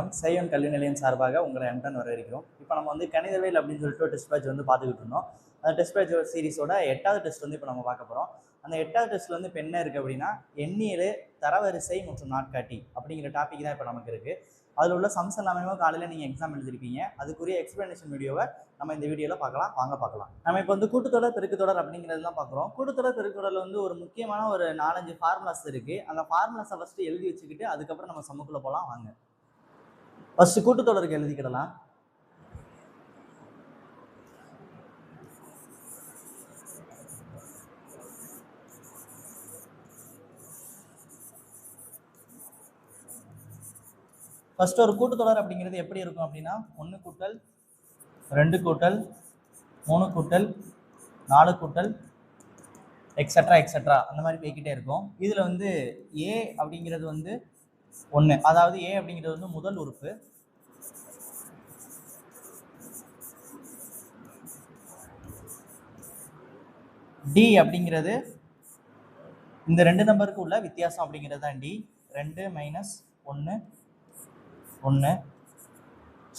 வணக்கம். செய்வன் கல்வி நிலையம் சார்பாக உங்களை அன்புடன் வரவேற்கிறோம். இப்போ நம்ம வந்து கணிதவியல் அப்படின்னு சொல்லிட்டு ஒரு டெஸ்ட் பேட்ச் வந்து பார்த்துக்கிட்டு இருந்தோம். அந்த டெஸ்ட் பேட்ச் சீரிஸோட 8வது டெஸ்ட் வந்து இப்போ நம்ம பார்க்க போகிறோம். அந்த 8வது டெஸ்ட்ல வந்து இப்போ என்ன இருக்குது அப்படின்னா, எண்ணியல், தரவரிசை மற்றும் நாட்காட்டி அப்படிங்கிற டாபிக் தான் இப்போ நமக்கு இருக்குது. அதில் உள்ள சம்ஸ் எல்லாமே காலையில் நீங்கள் எக்ஸாம் எழுதிருப்பீங்க. அதுக்குரிய எக்ஸ்பிளனேஷன் வீடியோவை நம்ம இந்த வீடியோவில் பார்க்கலாம். வாங்க பார்க்கலாம். நம்ம இப்போ வந்து கூட்டுத்தொடர் பெருக்குத்தொடர் அப்படிங்கிறதுலாம் பார்க்குறோம். கூட்டுத்தொடர் பெருக்குத்தொடரில் வந்து ஒரு முக்கியமான ஒரு 4-5 ஃபார்முலாஸ் இருக்குது. அந்த ஃபார்முலாஸை ஃபஸ்ட்டு எழுதி வச்சுக்கிட்டு அதுக்கப்புறம் நம்ம சம்முக்குள்ளே போகலாம். வாங்க. ஃபர்ஸ்ட் கூட்டுத்தொடருக்கு எழுதிக்கிடலாம். ஃபர்ஸ்ட் ஒரு கூட்டுத்தொடர் அப்படிங்கிறது எப்படி இருக்கும் அப்படின்னா 1 கூட்டல் 2 கூட்டல் 3 கூட்டல் 4 கூட்டல் எக்ஸட்ரா எக்ஸட்ரா அந்த மாதிரி போய்கிட்டே இருக்கும். இதில் வந்து ஏ அப்படிங்கிறது வந்து 1, அதாவது ஏ அப்படிங்கிறது வந்து முதல் உறுப்பு. டி அப்படிங்கிறது இந்த 2 நம்பருக்கு உள்ள வித்தியாசம் அப்படிங்கிறது தான் டி. 2 - 1 1.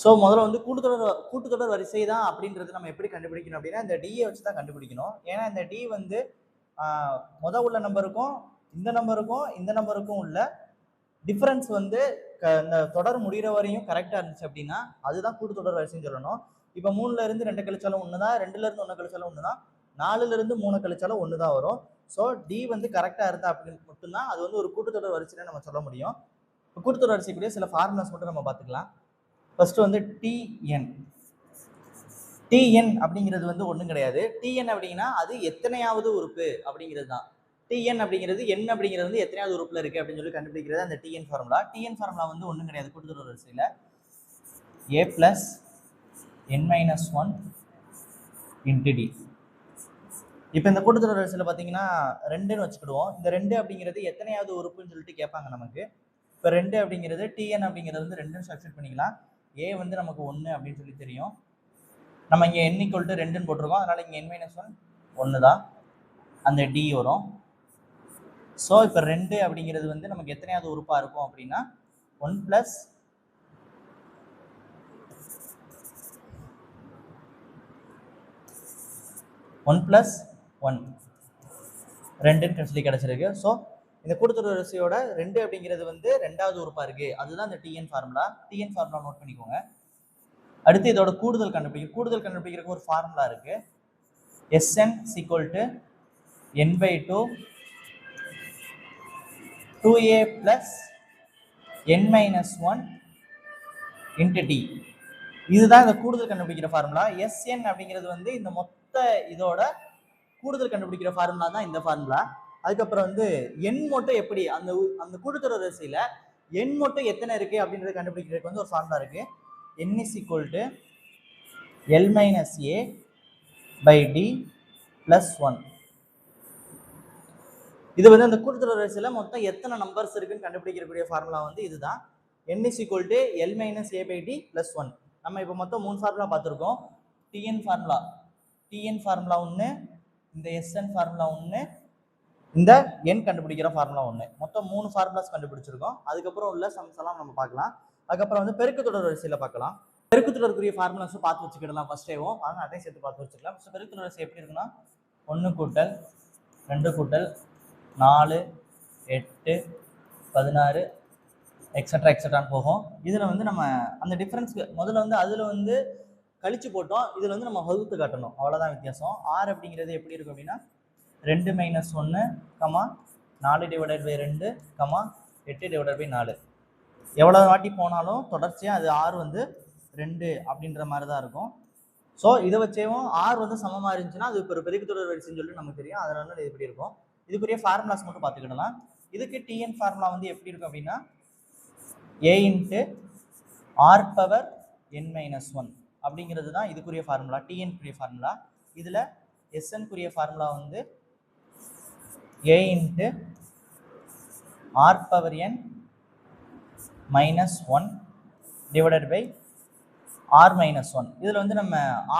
ஸோ முதல்ல வந்து கூட்டுத்தொடர் வரிசை தான் அப்படின்றது நம்ம எப்படி கண்டுபிடிக்கணும் அப்படின்னா இந்த டியை வச்சு தான் கண்டுபிடிக்கணும். ஏன்னா இந்த டி வந்து உள்ள நம்பருக்கும் இந்த நம்பருக்கும் உள்ள டிஃபரன்ஸ் வந்து இந்த தொடர் முடிகிற வரையும் கரெக்டாக இருந்துச்சு அப்படின்னா அதுதான் கூட்டுத்தொடர் வரிசைன்னு சொல்லணும். இப்போ 3ல இருந்து 2 கழிச்சாலும் 1 தான், 2ல இருந்து 1 கழிச்சாலும் 1 தான், 4ல இருந்து 3 கழிச்சாலும் 1 தான் வரும். ஸோ டி வந்து கரெக்டாக இருந்தா அப்படின்னு மட்டும்தான் அது வந்து ஒரு கூட்டுத்தொடர் வரிசைன்னு நம்ம சொல்ல முடியும். இப்போ கூட்டுத்தொடர் வரிசைக்குரிய சில ஃபார்முலாஸ் மட்டும் நம்ம பார்த்துக்கலாம். ஃபர்ஸ்ட் வந்து டிஎன் அப்படிங்கிறது வந்து ஒன்றும் கிடையாது. டிஎன் அப்படின்னா அது எத்தனையாவது உறுப்பு அப்படிங்கிறது தான். டிஎன் அப்படிங்கிறது என் அப்படிங்கிறது வந்து எத்தனையாவது உறுப்புல இருக்கு அப்படின்னு சொல்லி கண்டுபிடிக்கிறது அந்த டிஎன் ஃபார்முலா. டிஎன் ஃபார்முலா வந்து ஒன்றும் கிடையாது கூட்டுத்தொடர் வரிசையில். a + n - 1 × d. இப்போ இந்த கூட்டுத்தொடர் வரிசையில் பார்த்தீங்கன்னா 2ன்னு வச்சுக்கிடுவோம். இந்த 2 அப்படிங்கிறது எத்தனையாவது உறுப்புன்னு சொல்லிட்டு கேட்பாங்க நமக்கு. இப்போ 2 அப்படிங்கிறது டிஎன் அப்படிங்கிறது வந்து 2ன்னு சப்ஸ்டிட் பண்ணிக்கலாம். ஏ வந்து நமக்கு 1 அப்படின்னு சொல்லி தெரியும். நம்ம இங்கே n = 2ன்னு போட்டிருக்கோம். அதனால இங்கே n - 1 1 தான் அந்த டி வரும். ஸோ இப்போ 2 அப்படிங்கிறது வந்து நமக்கு எத்தனையாவது உறுப்பா இருக்கும் அப்படின்னா 1 + 1 2ன்னு சொல்லி கிடைச்சிருக்கு. ஸோ இந்த கூட்டுத்தொடர் வரிசையோட 2 அப்படிங்கிறது வந்து 2வது உறுப்பா இருக்கு. அதுதான் இந்த TN formula. TN formula note பண்ணிக்கோங்க. அடுத்து இதோட கூடுதல் கண்டுபிடிக்கிறதுக்கு ஒரு ஃபார்முலா இருக்கு. Sn = n/2 2a + n - 1 × d. இதுதான் இந்த கூடுதல் கண்டுபிடிக்கிற ஃபார்முலா. Sn அப்படிங்கிறது வந்து இந்த மொத்த இதோட கூடுதல் கண்டுபிடிக்கிற ஃபார்முலா தான் இந்த ஃபார்முலா. அதுக்கப்புறம் வந்து எண் மட்டும் எப்படி அந்த கூட்டுத்தொடர் வரிசையில எண் மட்டும் எத்தனை இருக்கு அப்படின்றத கண்டுபிடிக்கிறதுக்கு வந்து ஒரு ஃபார்முலா இருக்கு. n = L - a/d + 1. இது வந்து அந்த கூட்டுத்தொடர் வரிசையில மொத்தம் எத்தனை நம்பர்ஸ் இருக்குன்னு கண்டுபிடிக்கக்கூடிய ஃபார்முலா வந்து இதுதான். n = L - a/d + 1. நம்ம இப்போ மொத்தம் 3 ஃபார்முலா பார்த்துருக்கோம். டிஎன் ஃபார்முலா 1, இந்த எஸ்என் ஃபார்முலா 1, இந்த எண் கண்டுபிடிக்கிற ஃபார்முலா 1. மொத்தம் 3 ஃபார்முலாஸ் கண்டுபிடிச்சிருக்கோம். அதுக்கப்புறம் உள்ள சம்ஸ் எல்லாம் நம்ம பார்க்கலாம். அதுக்கப்புறம் வந்து பெருக்குத்தொடர் வரிசையில பார்க்கலாம். பெருக்குத்தொடருக்குரிய ஃபார்முலாஸும் பார்த்து வச்சுக்கிடலாம் ஃபர்ஸ்டேவும். வாங்க அதையும் சேர்த்து பார்த்து வச்சுக்கலாம். ஃபர்ஸ்ட் பெருக்குத்தொடர் வரிசை எப்படி இருக்குன்னா 1 கூட்டல் 2 கூட்டல் 4 8 16 எக்ஸட்ரா எக்ஸட்ரான்னு போகும். இதில் வந்து நம்ம அந்த டிஃப்ரென்ஸ்க்கு முதல்ல வந்து அதில் வந்து கழிச்சு போட்டோம். இதில் வந்து நம்ம வகுத்து காட்டணும், அவ்வளோதான் வித்தியாசம். ஆர் அப்படிங்கிறது எப்படி இருக்கும் அப்படின்னா 2 - 1, 4 ÷ 2, 8 ÷ 4. எவ்வளோ வாட்டி போனாலும் தொடர்ச்சியாக அது ஆர் வந்து 2 அப்படின்ற மாதிரி தான் இருக்கும். ஸோ இதை வச்சேவும் ஆர் வந்து சமமாக இருந்துச்சுன்னா அது ஒரு பெருக்குத்தொடர் வரிசைன்னு சொல்லிட்டு நமக்கு தெரியும். அதனால இது எப்படி இருக்கும். இதுக்குரிய ஃபார்முலாஸ் மட்டும் பார்த்துக்கிடலாம். இதுக்கு டிஎன் ஃபார்முலா வந்து எப்படி இருக்கும் அப்படின்னா a × r⁻n - 1 அப்படிங்கிறது தான் இதுக்குரிய ஃபார்முலா, டிஎன் ஃபார்முலா. இதில் எஸ்என்குரிய ஃபார்முலா வந்து a × r⁻n - 1 / r - 1. இதில் வந்து நம்ம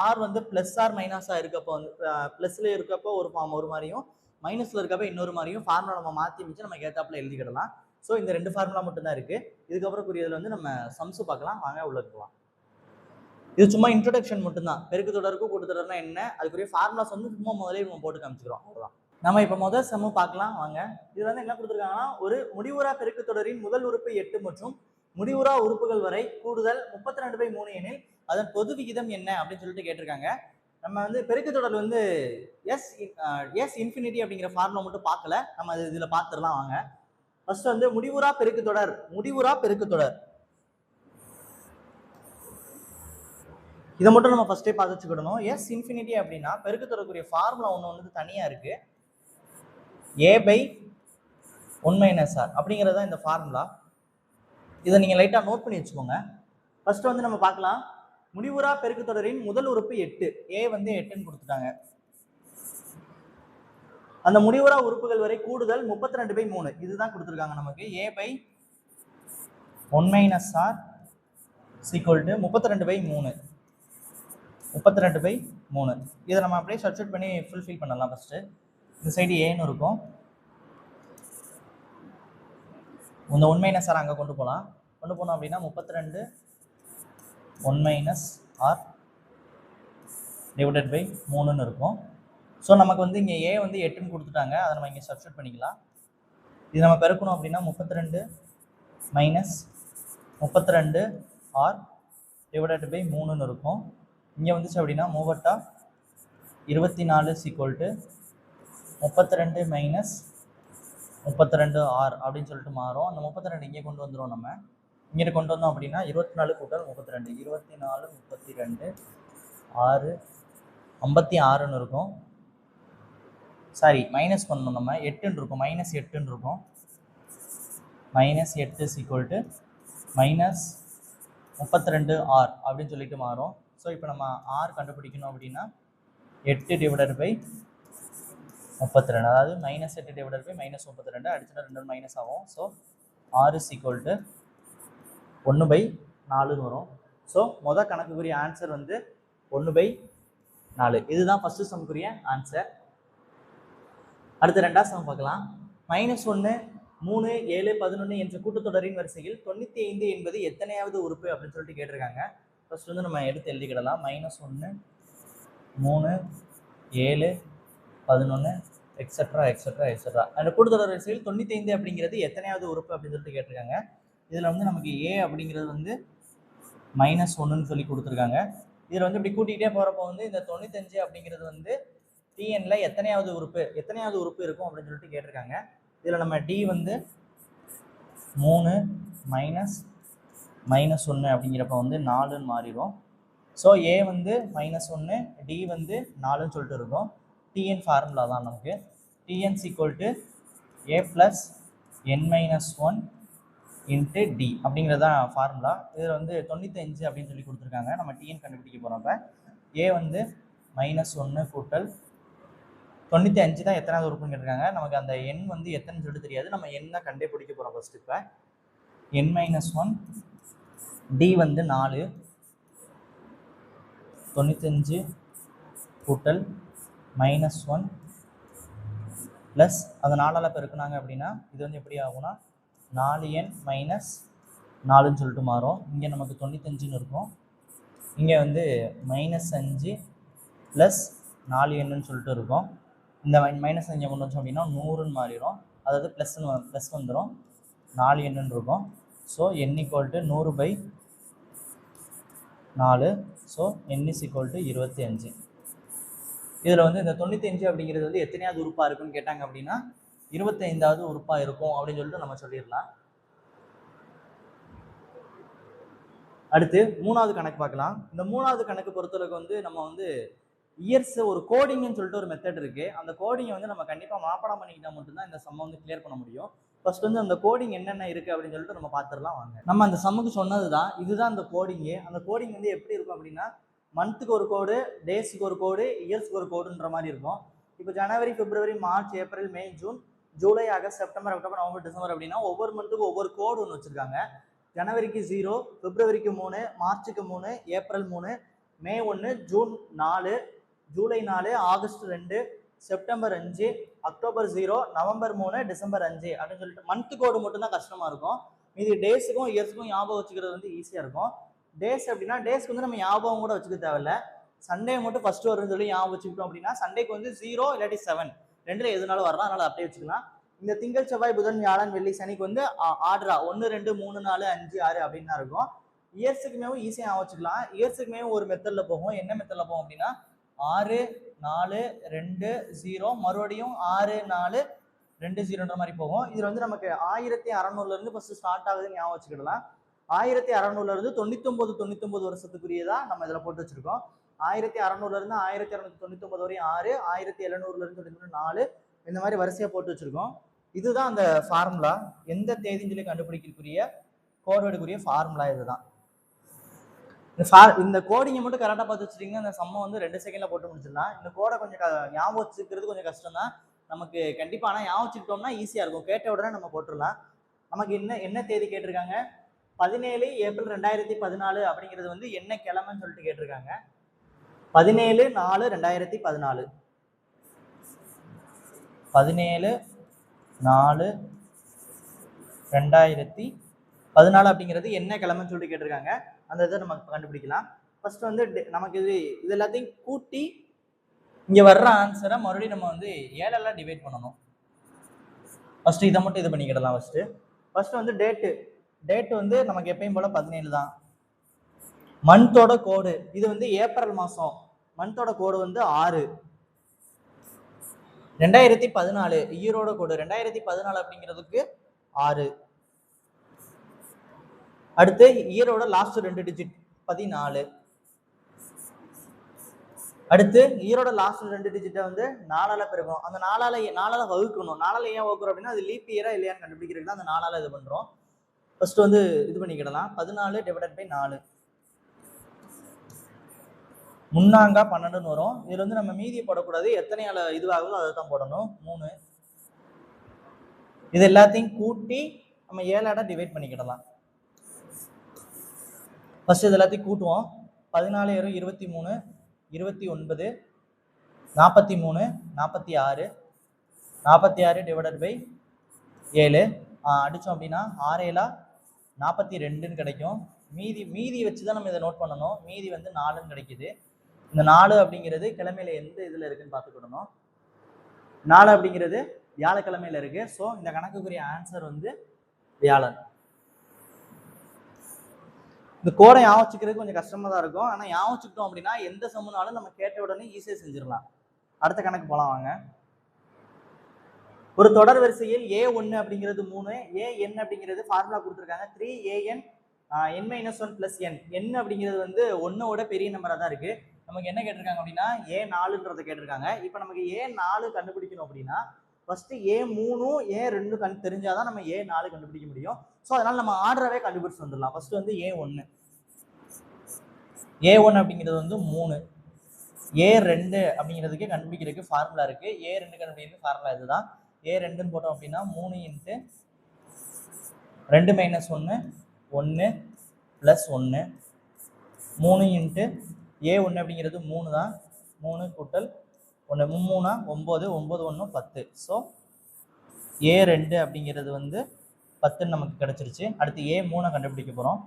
ஆர் வந்து +r - இருக்கப்போ வந்து ப்ளஸில் இருக்கப்போ ஒரு மாதிரியும் மைனஸில் இருக்கப்போ இன்னொரு மாதிரியும் ஃபார்முலா நம்ம மாற்றி வச்சு நம்ம ஏத்தாப்புல எழுதிக்கிடலாம். ஸோ இந்த 2 ஃபார்முலா மட்டும்தான் இருக்கு. இதுக்கப்புறம் புரியதில் வந்து நம்ம சம்ஸ் பார்க்கலாம். வாங்க உள்ள போகலாம். இது சும்மா இன்ட்ரோடக்ஷன் மட்டும்தான். பெருக்கு தொடருக்கும் கூட்டுத்தொடர்னா என்ன, அதுக்குரிய ஃபார்முலாஸ் வந்து சும்மா முதலே நம்ம போட்டு காமிச்சிக்கிறோம். அவ்வளோதான். நம்ம இப்போ முதல் சம்மு பார்க்கலாம் வாங்க. இது வந்து என்ன கொடுத்துருக்காங்கன்னா, ஒரு முடிவுறா பெருக்கு தொடரின் முதல் உறுப்பு 8 மற்றும் முடிவுறா உறுப்புகள் வரை கூடுதல் 32/3 எனில் அதன் பொது விகிதம் என்ன அப்படின்னு சொல்லிட்டு கேட்டிருக்காங்க. நம்ம வந்து பெருக்கு தொடர் வந்து எஸ் இன்ஃபினிட்டி அப்படிங்கிற ஃபார்முலா மட்டும் பார்க்கல. நம்ம அது இதில் பார்த்துடலாம் வாங்க. ஃபர்ஸ்ட் வந்து முடிவுறா பெருக்கு தொடர். முடிவுறா பெருக்கு தொடர் இதை மட்டும் நம்ம ஃபர்ஸ்டே பார்த்து வச்சுக்கிடணும். எஸ் இன்ஃபினிட்டி அப்படின்னா பெருக்கு தொடர்க்குரிய ஃபார்முலா ஒன்று வந்து தனியாக இருக்கு. a/1 - r அப்படிங்கிறது தான் இந்த ஃபார்முலா. இதை நீங்கள் லைட்டாக நோட் பண்ணி வச்சுக்கோங்க. ஃபர்ஸ்ட் வந்து நம்ம பார்க்கலாம். முடிவுறா பெருக்கு தொடரின் முதல் உறுப்பு 8. a வந்து 8ன்னு கொடுத்துட்டாங்க. அந்த முடிவுறா உறுப்புகள் வரை கூடுதல் 32/3 இதுதான் கொடுத்துருக்காங்க நமக்கு. a/1 - r = 32/3. 32/3 இதை நம்ம அப்படியே சப்ஸ்டிட்யூட் பண்ணி ஃபுல்ஃபில் பண்ணலாம். ஃபர்ஸ்ட் இந்த சைடு ஏன்னு இருக்கும். இந்த 1 - r அங்கே கொண்டு போனோம் அப்படின்னா 32 1 - r டிவைடட் பை 3ன்னு இருக்கும். ஸோ நமக்கு வந்து இங்கே ஏ வந்து 8ன்னு கொடுத்துட்டாங்க. அதை நம்ம இங்கே சப்ஸ்டிட்யூட் பண்ணிக்கலாம். இது நம்ம பெருக்கணும் அப்படின்னா 32 - 32 r டிவைடட் பை 3ன்னு இருக்கும். இங்கே வந்துச்சு அப்படின்னா 3 24 = 32 - 32 r அப்படின்னு சொல்லிட்டு மாறும். அந்த 32 இங்கே கொண்டு வந்துடும். நம்ம இங்கே கொண்டு வந்தோம் அப்படின்னா 24 கூட்டல் 32 24 32 6 56ன்னு இருக்கும். சாரி மைனஸ் பண்ணணும். நம்ம 8ன்னு இருக்கும். -8ன்னு இருக்கும். -8 = -32r அப்படின்னு சொல்லிட்டு மாறும். ஸோ இப்போ நம்ம ஆர் கண்டுபிடிக்கணும் அப்படின்னா 8 டிவைடட் பை 32, அதாவது -8 டிவைடட் பை -32 அடிச்சுட்டா 2 மைனஸ் ஆகும். ஸோ r = 1/4ன்னு வரும். ஸோ மொதல் கணக்குக்குரிய ஆன்சர் வந்து 1/4. இதுதான் ஃபர்ஸ்ட் சம்க்குரிய ஆன்சர். அடுத்து ரெண்டாவது சம் பார்க்கலாம். -1 3 7 11 என்ற கூட்டுத்தொடரின் வரிசையில் 95 என்பது எத்தனையாவது உறுப்பு அப்படின்னு சொல்லிட்டு கேட்டிருக்காங்க. ஃபர்ஸ்ட் வந்து நம்ம எடுத்து எழுதிக்கிடலாம். -1 3 7 11 எக்ஸெட்ரா எக்ஸெட்ரா எக்ஸெட்ரா. அந்த கூட்டுத்தொடர் வரிசையில் 95 அப்படிங்கிறது எத்தனையாவது உறுப்பு அப்படின்னு சொல்லிட்டு கேட்டிருக்காங்க. இதில் வந்து நமக்கு ஏ அப்படிங்கிறது வந்து -1ன்னு சொல்லி கொடுத்துருக்காங்க. இதில் வந்து இப்படி கூட்டிகிட்டே போகிறப்போ வந்து இந்த 95 அப்படிங்கிறது வந்து டிஎன்ல எத்தனையாவது உறுப்பு இருக்கும் அப்படின்னு சொல்லிட்டு கேட்டிருக்காங்க. இதில் நம்ம டி வந்து 3 -1 அப்படிங்கிறப்ப வந்து 4ன்னு மாறிடும். ஸோ ஏ வந்து -1 டி வந்து 4ன்னு சொல்லிட்டு இருக்கும். டிஎன் ஃபார்முலா தான் நமக்கு. டிஎன் = a + n-1 × d அப்படிங்கிறது தான் ஃபார்முலா. இதில் வந்து 95 அப்படின்னு சொல்லி கொடுத்துருக்காங்க. நம்ம டிஎன் கண்டுபிடிக்க போகிறப்ப ஏ வந்து -1 கூட்டல் 95 தான் எத்தனாவது உறுப்புன்னு கேட்டிருக்காங்க. நமக்கு அந்த எண் வந்து எத்தனைன்னு சொல்லிட்டு தெரியாது. நம்ம எண் தான் கண்டே பிடிக்க போகிறோம் ஃபர்ஸ்ட். இப்போ n-1 டி வந்து 4 95 கூட்டல் -1 ப்ளஸ் அதை 4ஆல் பெருக்குனாங்க அப்படின்னா இது வந்து எப்படி ஆகும்னா 4n - 4ன்னு சொல்லிட்டு மாறும். இங்கே நமக்கு 95ன்னு இருக்கும். இங்கே வந்து -5 ப்ளஸ் 4nன்னு சொல்லிட்டு இருக்கும். இந்த -5 கொண்டு வச்சோம் அப்படின்னா 100ன்னு மாறிடும். அதாவது ப்ளஸ் வந்துடும். 4nன்னு இருக்கும். So n = 100/4. So n = 25. இதில் வந்து இந்த 95 அப்படிங்கிறது வந்து எத்தனையாவது உறுப்பாக இருக்குன்னு கேட்டாங்க அப்படின்னா 25வது உறுப்பாக இருக்கும் அப்படின்னு சொல்லிட்டு நம்ம சொல்லிடலாம். அடுத்து மூணாவது கணக்கு பார்க்கலாம். இந்த மூணாவது கணக்கு பொறுத்தளவுக்கு வந்து நம்ம வந்து இயர்ஸ் ஒரு கோடிங்னு சொல்லிட்டு ஒரு மெத்தட் இருக்கு. அந்த கோடிங்கை வந்து நம்ம கண்டிப்பாக மாப்படம் பண்ணிக்கிட்டா மட்டும்தான் இந்த சம்மை வந்து கிளியர் பண்ண முடியும். ஃபர்ஸ்ட் வந்து அந்த கோடிங் என்னென்ன இருக்கு அப்படின்னு சொல்லிட்டு நம்ம பார்த்துடலாம் வாங்க. நம்ம அந்த சம்முக்கு சொன்னது தான், இதுதான் அந்த கோடிங்கு. அந்த கோடிங் வந்து எப்படி இருக்கும் அப்படின்னா மந்த்துக்கு ஒரு கோடு, டேஸ்க்கு ஒரு கோடு, இயர்ஸ்க்கு ஒரு கோடுன்ற மாதிரி இருக்கும். இப்போ ஜனவரி, பிப்ரவரி, மார்ச், ஏப்ரல், மே, ஜூன், ஜூலை, August, September, October, November, December அப்படின்னா ஒவ்வொரு மந்த்துக்கு ஒவ்வொரு கோடு ஒன்று வச்சிருக்காங்க. ஜனவரிக்கு 0, பிப்ரவரிக்கு 3, மார்ச்சுக்கு 3, ஏப்ரல் 3, மே 1, ஜூன் 4, ஜூலை 4, August 2, September 5, October 0, November 3, December 5 அப்படின்னு சொல்லிட்டு மந்த் கோடு மட்டும் தான் கஷ்டமா இருக்கும். மீதி டேஸுக்கும் இயர்ஸுக்கும் ஞாபகம் வச்சுக்கிறது வந்து ஈஸியா இருக்கும். டேஸ் அப்படின்னா டேஸ்க்கு வந்து நம்ம ஞாபகம் கூட வச்சுக்க தேவையில்ல. சண்டே மட்டும் ஃபர்ஸ்ட் வரும்னு சொல்லி ஞாபகம் வச்சுக்கிட்டோம் அப்படின்னா சண்டேக்கு வந்து 0 இல்லாட்டி 7 ரெண்டுல எதுனாலும் வரலாம், அதனால அப்படியே வச்சுக்கலாம். இந்த திங்கள், செவ்வாய், புதன், வியாழன், வெள்ளி, சனிக்கு வந்து ஆர்டரா 1, 2, 3, 4, 5, 6 அப்படின்னு தான் இருக்கும். இயர்ஸுக்குமே ஈஸியாக ஞாபகம் வச்சுக்கலாம். இயர்ஸுக்குமே ஒரு மெத்தட்ல போகும். என்ன மெத்தட்ல போகும் அப்படின்னா 6, 4, 2, 0 மறுபடியும் 6, 4, 2, 0ன்ற மாதிரி போகும். இதுல வந்து நமக்கு 1600ல இருந்து ஃபர்ஸ்ட் ஸ்டார்ட் ஆகுதுன்னு ஞாபகம் வச்சுக்கிடலாம். 1600ல இருந்து 99 வருஷத்துக்குரியதா நம்ம இதுல போட்டு வச்சிருக்கோம். 1600ல இருந்து 1699 வரையும் 6, 1700ல இருந்து 4 இந்த மாதிரி வரிசையா போட்டு வச்சிருக்கோம். இதுதான் அந்த ஃபார்முலா. எந்த தேதின்னு சொல்லி கண்டுபிடிக்கக்கூடிய கோட்வேர்டுக்குரிய ஃபார்முலா இதுதான். இந்த கோடிங்க மட்டும் கரெக்டாக பார்த்து வச்சுட்டீங்கன்னா இந்த சம்மை வந்து 2 செகண்ட்ல போட்டு முடிச்சிடலாம். இந்த கோடை கொஞ்சம் ஞாபகம் வச்சுக்கிறது கொஞ்சம் கஷ்டம் தான் நமக்கு கண்டிப்பா. ஆனால் ஞாபகம் வச்சுக்கிட்டோம்னா ஈஸியா இருக்கும். கேட்ட உடனே நம்ம போட்டுடலாம். நமக்கு என்ன தேதி கேட்டிருக்காங்க? 17 ஏப்ரல் 2014 அப்படிங்கிறது வந்து என்ன கிழமைன்னு சொல்லிட்டு கேட்டிருக்காங்க. 17/4/2014 17/4/2014 அப்படிங்கிறது என்ன கிழமைன்னு சொல்லிட்டு கேட்டிருக்காங்க. அந்த இதை நம்ம கண்டுபிடிக்கலாம். ஃபர்ஸ்ட் வந்து நமக்கு இது எல்லாத்தையும் கூட்டி இங்க வர்ற ஆன்சரை மறுபடியும் நம்ம வந்து 7ஆல டிவைட் பண்ணணும். ஃபர்ஸ்ட் இதை மட்டும் இது பண்ணிக்கிடலாம். ஃபர்ஸ்ட் வந்து டேட் வந்து நமக்கு எப்பயும் போல 17 தான். மந்தோட கோடு இது வந்து ஏப்ரல் மாசம். மந்தோட கோடு வந்து 6. 2014 ஈரோட கோடு 2014 அப்படிங்கிறதுக்கு 6. அடுத்து ஈரோட லாஸ்ட் 2 டிஜிட் 14. அடுத்து ஈரோட லாஸ்ட் 2 டிஜிட்டை வந்து 4ஆல பெருக்கணும். அந்த 4ஆல வகுக்கணும். 4ஆல ஏன் வகுக்கிறோம் அப்படின்னா அது லீப் இயரா இல்லையான்னு கண்டுபிடிக்கிறதுக்கு அந்த 4ஆல இது பண்றோம். ஃபர்ஸ்ட் வந்து இது பண்ணிக்கிடலாம். 14 / 4 முன்னாங்கா 12ன்னு வரும். இதுல வந்து நம்ம மீதி போடக்கூடாது. எத்தனையால இதுவாகுதோ அதை தான் போடணும். 3. இது எல்லாத்தையும் கூட்டி நம்ம 7ஆல டிவைட் பண்ணிக்கிடலாம். ஃபர்ஸ்ட் இது எல்லாத்தையும் கூட்டுவோம். 14 23 29 43 46 46 / 7 அடிச்சோம் அப்படின்னா 6 42ன்னு கிடைக்கும். மீதி வச்சுதான் நம்ம இதை நோட் பண்ணணும். மீதி வந்து 4ன்னு கிடைக்குது. இந்த 4 அப்படிங்கிறது கிழமையில எந்த இதுல இருக்குன்னு பார்த்துக்கிடணும். 4 அப்படிங்கிறது வியாழக்கிழமையில இருக்கு. ஸோ இந்த கணக்குக்குரிய ஆன்சர் வந்து வியாழன். இந்த கோடை ஞாபகம் வச்சுக்கிறது கொஞ்சம் கஷ்டமா தான் இருக்கும். ஆனால் ஞாபகம் வச்சுக்கிட்டோம் அப்படின்னா எந்த சம்முனாலும் நம்ம கேட்ட உடனே ஈஸியாக செஞ்சிடலாம். அடுத்த கணக்கு போலாம் வாங்க. ஒரு தொடர் வரிசையில் A1 அப்படிங்கிறது 3, AN அப்படிங்கிறது ஃபார்முலா கொடுத்துருக்காங்க 3AN n-1 + n. n அப்படிங்கிறது வந்து 1ஓட பெரிய நம்பரா தான் இருக்கு. நமக்கு என்ன கேட்டிருக்காங்க அப்படின்னா A4ன்றதை கேட்டிருக்காங்க. இப்போ நமக்கு A4 கண்டுபிடிக்கணும் அப்படின்னா ஃபர்ஸ்ட் A3 A2 தெரிஞ்சாதான் நம்ம A4 கண்டுபிடிக்க முடியும். ஸோ அதனால நம்ம ஆர்டராகவே கண்டுபிடிச்சு வந்துடலாம். ஃபர்ஸ்ட் வந்து A1 அப்படிங்கிறது வந்து 3. A2 அப்படிங்கிறதுக்கு கண்டுபிடிக்கிறதுக்கு ஃபார்முலா இருக்கு. A2 கண்டுபிடிக்கிறதுக்கு ஃபார்முலா இதுதான். A2ன்னு போட்டோம் அப்படின்னா 3 × 2 - 1 1 + 1 3 × A1 அப்படிங்கிறது 3 தான். 3 கூட்டல் 1 3 9 9 1 10. ஸோ A2 அப்படிங்கிறது வந்து 10 நமக்கு கிடைச்சிருச்சு. அடுத்து A3 கண்டுபிடிக்க போறோம்.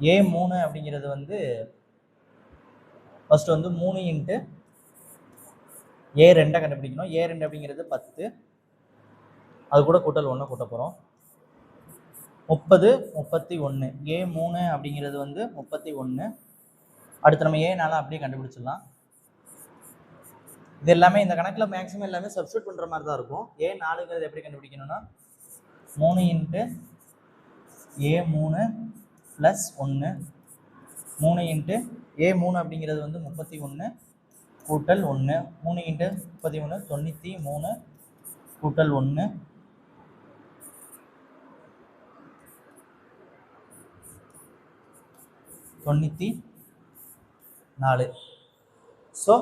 A3 அப்படிங்கிறது வந்து ஃபர்ஸ்ட் வந்து 3 × A2 கண்டுபிடிக்கணும். A2 அப்படிங்கிறது 10. அது கூட கூட்டல் 1 கூட்ட போறோம். 30 31. A3 அப்படிங்கிறது வந்து 31. அடுத்து நம்ம A4 அப்படியே கண்டுபிடிச்சிடலாம். இது எல்லாமே இந்த கணக்குல மேக்ஸிமம் எல்லாமே சப்ஸ்டிட்யூட் பண்ற மாதிரி தான் இருக்கும். A4ங்கிறது எப்படி கண்டுபிடிக்கணும்னா 3 × A3 + 1 3 × A3 அப்படிங்கிறது வந்து 31 கூட்டல் 1 3 × 31 93 கூட்டல் 1 94. ஸோ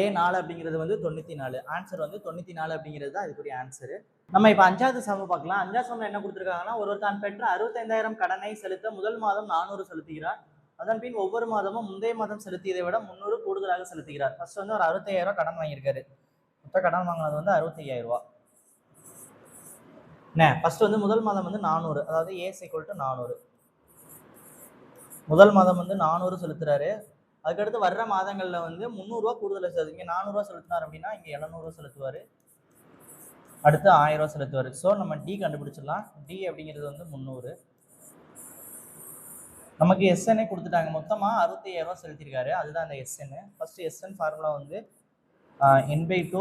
A4 அப்படிங்கிறது வந்து 94. ஆன்சர் வந்து 94 அப்படிங்கிறது தான் இதுக்குரிய ஆன்சரு. நம்ம இப்போ 5வது சம் பார்க்கலாம். 5வது சம்ல என்ன கொடுத்துருக்காங்கன்னா ஒருவர் தான் பெற்ற 65,000 கடனை செலுத்த முதல் மாதம் 400 செலுத்துகிறார். அதன் பின் ஒவ்வொரு மாதமும் முந்தைய மாதம் செலுத்தியதை விட 300 கூடுதலாக செலுத்துகிறார். ஃபர்ஸ்ட் வந்து ஒரு 65,000 கடன் வாங்கியிருக்காரு. மொத்த கடன் வாங்கினது வந்து 65,000 ரூபா. என்ன ஃபர்ஸ்ட் வந்து முதல் மாதம் வந்து 400, அதாவது ஏஸ் ஈக்குவல் டு 400. முதல் மாதம் வந்து 400 செலுத்துறாரு. அதுக்கடுத்து வர்ற மாதங்கள்ல வந்து 300 ரூபா கூடுதல் செலுத்து. இங்க 400 ரூபா செலுத்தினார் அப்படின்னா இங்க 700 ரூபா செலுத்துவாரு. அடுத்து 1000 ரூபா செலுத்துவாரு. ஸோ நம்ம டி கண்டுபிடிச்சிடலாம். டி அப்படிங்கிறது வந்து 300. நமக்கு எஸ்என்ஏ கொடுத்துட்டாங்க. மொத்தமா 65,000 ரூபா செலுத்திருக்காரு. அதுதான் அந்த எஸ்என். ஃபர்ஸ்ட் எஸ்என் ஃபார்முலா வந்து n/2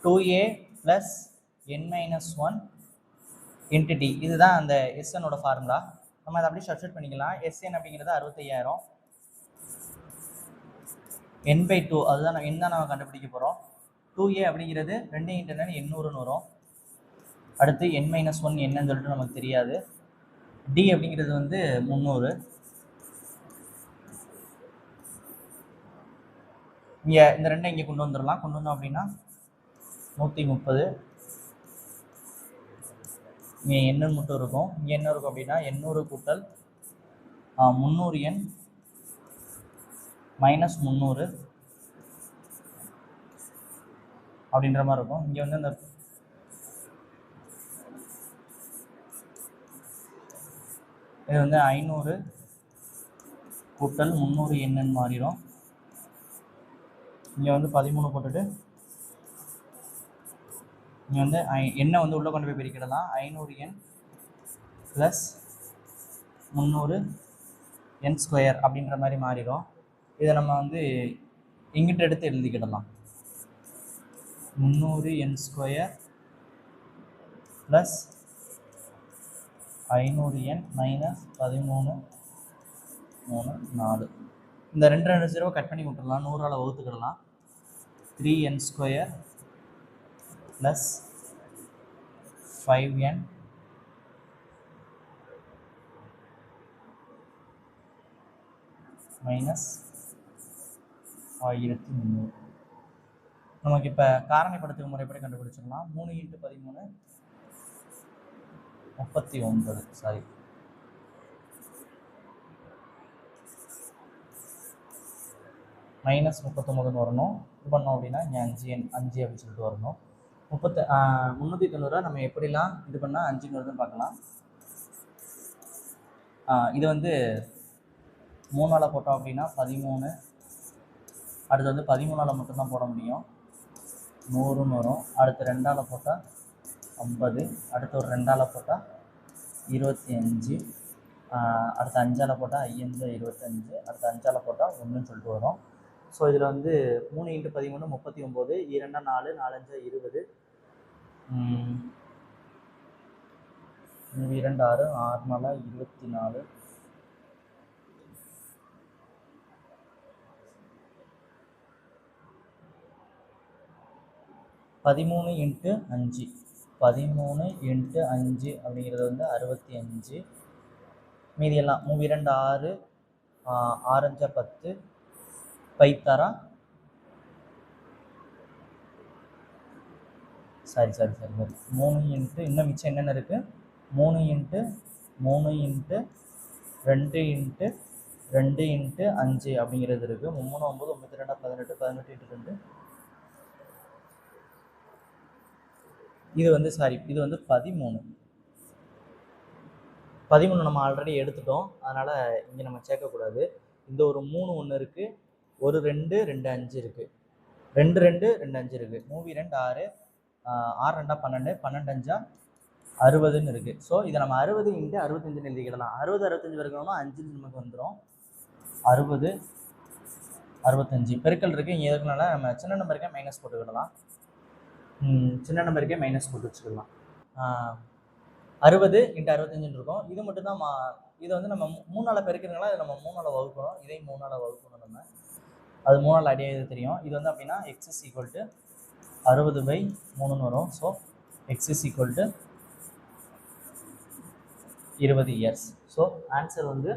2a plus n-1 into d. இதுதான் அந்த எஸ்எனோட ஃபார்முலா. நம்ம அதை அப்படியே சப்ஸ்டிட் பண்ணிக்கலாம். எஸ்என் அப்படிங்கிறது 65,000, n/2 அதுதான் நம்ம கண்டுபிடிக்க போகிறோம். 2a அப்படிங்கிறது 2 × 800ன்னு வரும். அடுத்து n-1 என்னன்னு சொல்லிட்டு நமக்கு தெரியாது. d அப்படிங்கிறது வந்து 300. இங்கே இந்த ரெண்டை இங்கே கொண்டு வந்துடலாம். கொண்டு வந்தோம் அப்படின்னா 130. இங்கே எண்ணூறு மட்டும் இருக்கும். இங்கே என்ன இருக்கும் அப்படின்னா 800 கூட்டல் 300n மைனஸ் 300 அப்படின்ற மாதிரி இருக்கும். இங்கே வந்து அந்த இது வந்து 500 கூட்டல் 300 என்னன்னு மாறிடும். இங்கே வந்து 13 போட்டுட்டு இங்கே வந்து எண்ணெய் வந்து உள்ளே கொண்டு போய் பிரிக்கிடலாம். 500n ப்ளஸ் 300n² அப்படின்ற மாதிரி மாறிடும். இதை நம்ம வந்து இங்கிட்ட எடுத்து எழுதிக்கிடலாம். 300n² plus 500n minus 13 3 4. இந்த 2 0 கட் பண்ணி விட்டுடலாம். 100ஆல் வகுத்துக்கிடலாம். 3n² plus 5n minus 1300. நமக்கு இப்போ காரணிப்படுத்தும் முறைப்படி கண்டுபிடிச்சிடலாம். 3 × 13 39. சாரி, மைனஸ் 39 வரணும். இது பண்ணோம் அப்படின்னா இங்கே 5 அப்படின்னு சொல்லிட்டு வரணும். 390 நம்ம எப்படிலாம் இது பண்ணால் 5 வருதுன்னு பார்க்கலாம். இது வந்து 3ஆல் போட்டோம் அப்படின்னா 13. அடுத்து வந்து 13ஆல் மட்டும்தான் போட முடியும். 100ன்னு வரும். அடுத்து 2ஆல் போட்டால் 50. அடுத்து ஒரு 2ஆல் போட்டால் 25. அடுத்து 5ஆல் போட்டால் 5 25. அடுத்து 5ஆல் போட்டால் 1ன்னு சொல்லிட்டு வரும். ஸோ இதில் வந்து 3 × 13 39, 2 4 4 5 20, 2 6 6 4 24, 13 × 5 13 × 5 அப்படிங்கிறது வந்து 65. மீதி எல்லாம் 2 6 6 5 10 பைத்தாரா சாரி 3 × இன்னும் மிச்சம் என்னென்ன இருக்குது? 3 × 3 × 2 × 2 × 5 அப்படிங்கிறது இருக்குது. 3 9 92 18 18 × 2. இது வந்து இது வந்து 13 நம்ம ஆல்ரெடி எடுத்துட்டோம். அதனால் இங்கே நம்ம சேர்க்கக்கூடாது. இந்த ஒரு 3 ஒன்று இருக்குது. ஒரு 2 2 5 இருக்குது. 2 2 2 5 இருக்குது. 3 2 6 6 2 12 12 5 60ன்னு இருக்குது. ஸோ இதை நம்ம 60 × 65ன்னு எழுதிக்கிடலாம். 60 65 வரைக்கணும்னா 5 நமக்கு வந்துடும். 60 65 பெருக்கல் இருக்குது. இங்கே எதுக்குனால நம்ம சின்ன நம்பருக்கே மைனஸ் போட்டுக்கிடலாம். சின்ன நம்பருக்கே மைனஸ் போட்டு வச்சுக்கலாம். 60 × 65 இருக்கும். இது மட்டும்தான் இதை வந்து நம்ம 3ஆல் பெருக்கிறதுனால இதை நம்ம 3ஆல் வகுக்கணும். இதை 3ஆல் வகுக்கணும். நம்ம அது 3ஆல் அடியாக தெரியும். இது வந்து அப்படின்னா x = 60/3ன்னு வரும். So x = 20 years. So answer வந்து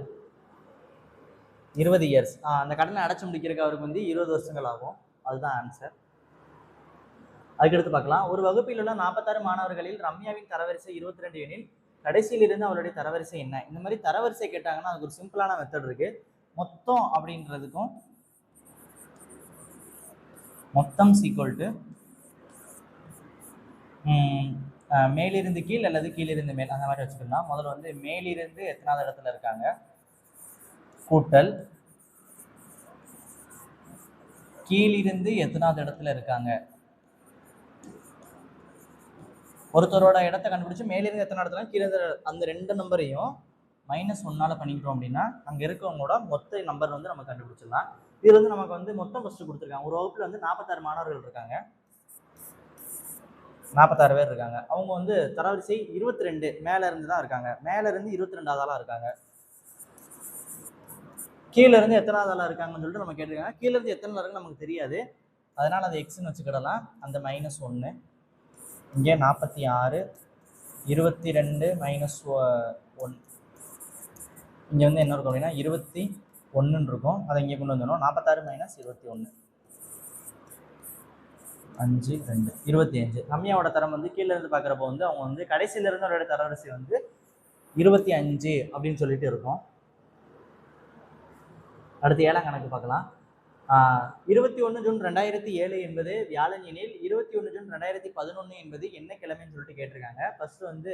20 இயர்ஸ். அந்த கடனை அடைச்சி முடிக்கிறதுக்கு அவருக்கு வந்து 20 வருஷங்கள் ஆகும். அதுதான் ஆன்சர். அதுக்கடுத்து பார்க்கலாம். ஒரு வகுப்பில் உள்ள 46 மாணவர்களில் ரம்யாவின் தரவரிசை 22 எனில் கடைசியிலிருந்து அவருடைய தரவரிசை என்ன. இந்த மாதிரி தரவரிசை கேட்டாங்கன்னா அதுக்கு ஒரு சிம்பிளான மெத்தட் இருக்கு. மொத்தம் அப்படின்றதுக்கும் மொத்தம் ஈக்குவல் டு மேலிருந்து கீழ் அல்லது கீழிருந்து மேல் அந்த மாதிரி வச்சுக்கலாம். முதல்ல வந்து மேலிருந்து எத்தனாவது இடத்துல இருக்காங்க கூட்டல் கீழிருந்து எத்தனாவது இடத்துல இருக்காங்க. ஒருத்தரோட இடத்த கண்டுபிடிச்சு மேலிருந்து எத்தனை இடத்துல கீழே அந்த ரெண்டு நம்பரையும் -1 பண்ணிக்கிட்டோம் அப்படின்னா அங்கே இருக்கவங்களோட மொத்த நம்பர் வந்து நம்ம கண்டுபிடிச்சிடலாம். இது வந்து நமக்கு வந்து மொத்தம் ஃபஸ்ட்டு கொடுத்துருக்காங்க. ஒரு வகுப்பில் வந்து 46 மாணவர்கள் இருக்காங்க, 46 பேர் இருக்காங்க. அவங்க வந்து தரவரிசை 22 மேல இருந்து தான் இருக்காங்க. மேல இருந்து 22வது ஆளா இருக்காங்க. கீழே இருந்து எத்தனாவது ஆளா இருக்காங்கன்னு சொல்லிட்டு நம்ம கேட்டிருக்காங்க. கீழே இருந்து எத்தனை இருக்குன்னு நமக்கு தெரியாது, அதனால அதை எக்ஸ்ன்னு வச்சுக்கிடலாம். அந்த -1 இங்கே 46 22 -1 இங்கே வந்து என்ன இருக்கும் அப்படின்னா 21 இருக்கும். அதை இங்கே கொண்டு வந்துடணும். 46 - 21 5 2 25. ரம்யாவோட தரம் வந்து கீழே இருந்து பார்க்குறப்போ வந்து அவங்க வந்து கடைசியில இருந்து அவருடைய தரவரிசை வந்து 25 அப்படின்னு சொல்லிட்டு இருக்கும். அடுத்து 7ஆம் கணக்கு பார்க்கலாம். 21 ஜூன் 2007 என்பது வியாழன் எனில் 21 ஜூன் 2011 என்பது என்ன கிழமைன்னு சொல்லிட்டு கேட்டிருக்காங்க. ஃபர்ஸ்ட் வந்து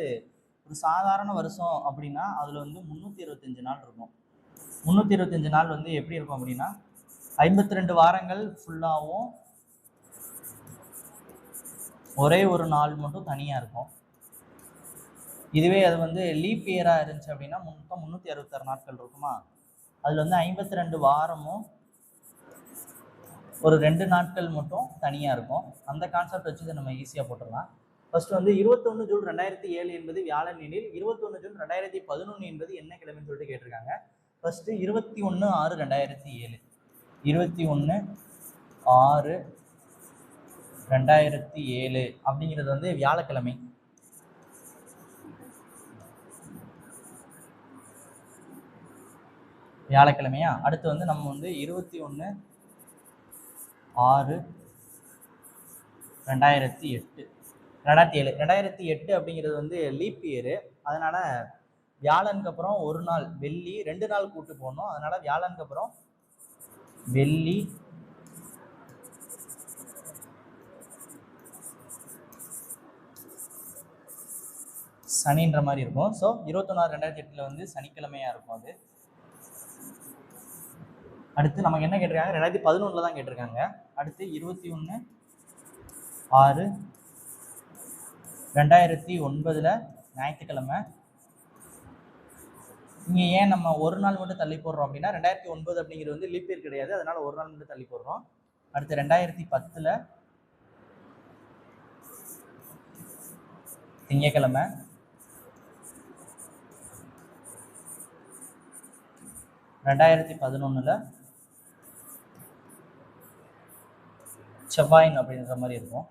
ஒரு சாதாரண வருஷம் அப்படின்னா அதில் வந்து 325 நாள் இருக்கும். 325 நாள் வந்து எப்படி இருக்கும் அப்படின்னா 52 வாரங்கள் ஃபுல்லாகவும் ஒரே ஒரு நாள் மட்டும் தனியாக இருக்கும். இதுவே அது வந்து லீப் இயராக இருந்துச்சு அப்படின்னா மொத்தம் 366 நாட்கள் இருக்குமா. அதில் வந்து 52 வாரமும் ஒரு 2 நாட்கள் மட்டும் தனியாக இருக்கும். அந்த கான்செப்ட் வச்சு இதை நம்ம ஈஸியாக போட்டுடலாம். ஃபர்ஸ்ட் வந்து 21 ஜூன் 2007 என்பது வியாழன் எனில் 21 ஜூன் 2011 என்பது என்ன கிழமைன்னு சொல்லிட்டு கேட்டிருக்காங்க. ஃபர்ஸ்ட் 21/6/2007 21/6/2007 அப்படிங்கிறது வந்து வியாழக்கிழமை. வியாழக்கிழமையா. அடுத்து வந்து நம்ம வந்து 21/6/2008 2007 அப்படிங்கிறது வந்து லீப் இயரு. அதனால வியாழனுக்கு அப்புறம் ஒரு நாள் வெள்ளி, 2 நாள் கூட்டு போடணும். அதனால வியாழனுக்கு அப்புறம் வெள்ளி, சனின்ற மாதிரி இருக்கும். ஸோ 21/6/2008 வந்து சனிக்கிழமையா இருக்கும் அது. அடுத்து நமக்கு என்ன கேட்டிருக்காங்க, 2011 தான் கேட்டிருக்காங்க. அடுத்து 21/6/2009 ஞாயிற்றுக்கிழமை. இங்கே ஏன் நம்ம ஒரு நாள் மட்டும் தள்ளி போடுறோம் அப்படின்னா 2009 அப்படிங்கிறது வந்து லீப் இயர் கிடையாது, அதனால ஒரு நாள் மட்டும் தள்ளி போடுறோம். அடுத்து 2010 திங்கக்கிழமை. 2011 செவ்வாயின் அப்படின்ற மாதிரி இருக்கும்.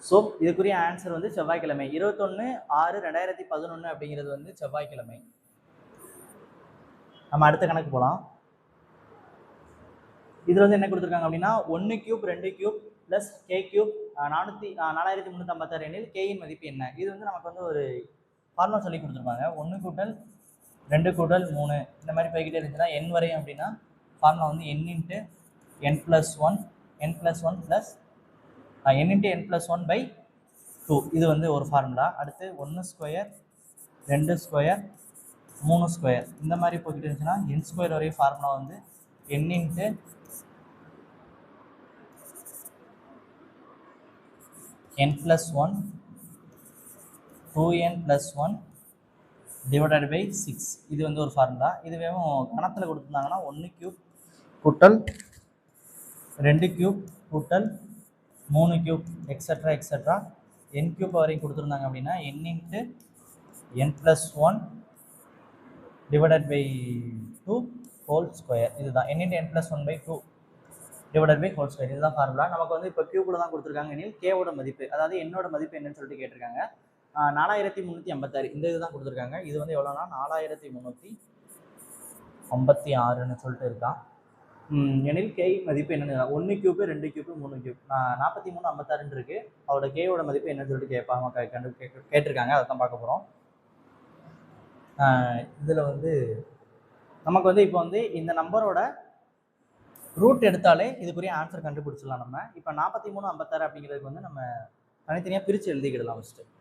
ஸோ இதுக்குரிய ஆன்சர் வந்து செவ்வாய்க்கிழமை. 21/6/2011 அப்படிங்கிறது வந்து செவ்வாய்க்கிழமை. நம்ம அடுத்த கணக்கு போகலாம். இதில் வந்து என்ன கொடுத்துருக்காங்க அப்படின்னா 1 cube 2 cube plus K cube 4356 எனில் கேயின் மதிப்பு என்ன. இது வந்து நமக்கு வந்து ஒரு ஃபார்முலா சொல்லி கொடுத்துருப்பாங்க. 1 கூட்டல் 2 கூட்டல் 3 இந்த மாதிரி போய்கிட்டே இருந்துச்சுன்னா n வரையும் அப்படின்னா ஃபார்முலா வந்து n × n + 1 n + 1 plus n × n+1/2 இது வந்து ஒரு ஃபார்முலா. அடுத்து 1 ஸ்கொயர் 2 ஸ்கொயர் 3 ஸ்கொயர் இந்த மாதிரி போய்கிட்டு இருந்துச்சுன்னா n ஸ்கொயர் வரையும் ஃபார்முலா வந்து n × n + 1 2n + 1 / 6 இது வந்து ஒரு ஃபார்முலா. இதுவே கணத்தில் கொடுத்துருந்தாங்கன்னா 1 கியூப் கூட்டல் 2 கியூப் கூட்டல் 3 கியூப் எக்ஸட்ரா n கியூப் வரையும் கொடுத்துருந்தாங்க அப்படின்னா n × n + 1 / 2 ஹோல் ஸ்கொயர். இதுதான் n × n + 1/2 / ஹோல் ஸ்கொயர். இதுதான் ஃபார்முலா. நமக்கு வந்து இப்போ கியூப்ல தான் கொடுத்துருக்காங்க. எனில் கேவோட மதிப்பு, அதாவது என்னோட மதிப்பு என்னன்னு சொல்லிட்டு கேட்டிருக்காங்க. 4356 இந்த இதுதான் கொடுத்துருக்காங்க. இது வந்து எவ்வளோனா 4356ன்னு சொல்லிட்டு இருக்கான். எனில் கே மதிப்பு என்னன்னு 1 கியூப் 2 கியூப் 3 கியூப் 43 56 இருக்கு. அவரோட கேவோட மதிப்பு என்னன்னு சொல்லிட்டு கேட்டிருக்காங்க. அதை தான் பார்க்க போகிறோம். இதில் வந்து நமக்கு வந்து இப்போ வந்து இந்த நம்பரோட ரூட் எடுத்தாலே இதுக்குரிய ஆன்சர் கண்டுபிடிச்சிடலாம். நம்ம இப்போ 43 56 அப்படிங்கிறதுக்கு வந்து நம்ம தனித்தனியாக பிரித்து எழுதிக்கிடலாம். ஃபஸ்ட்டு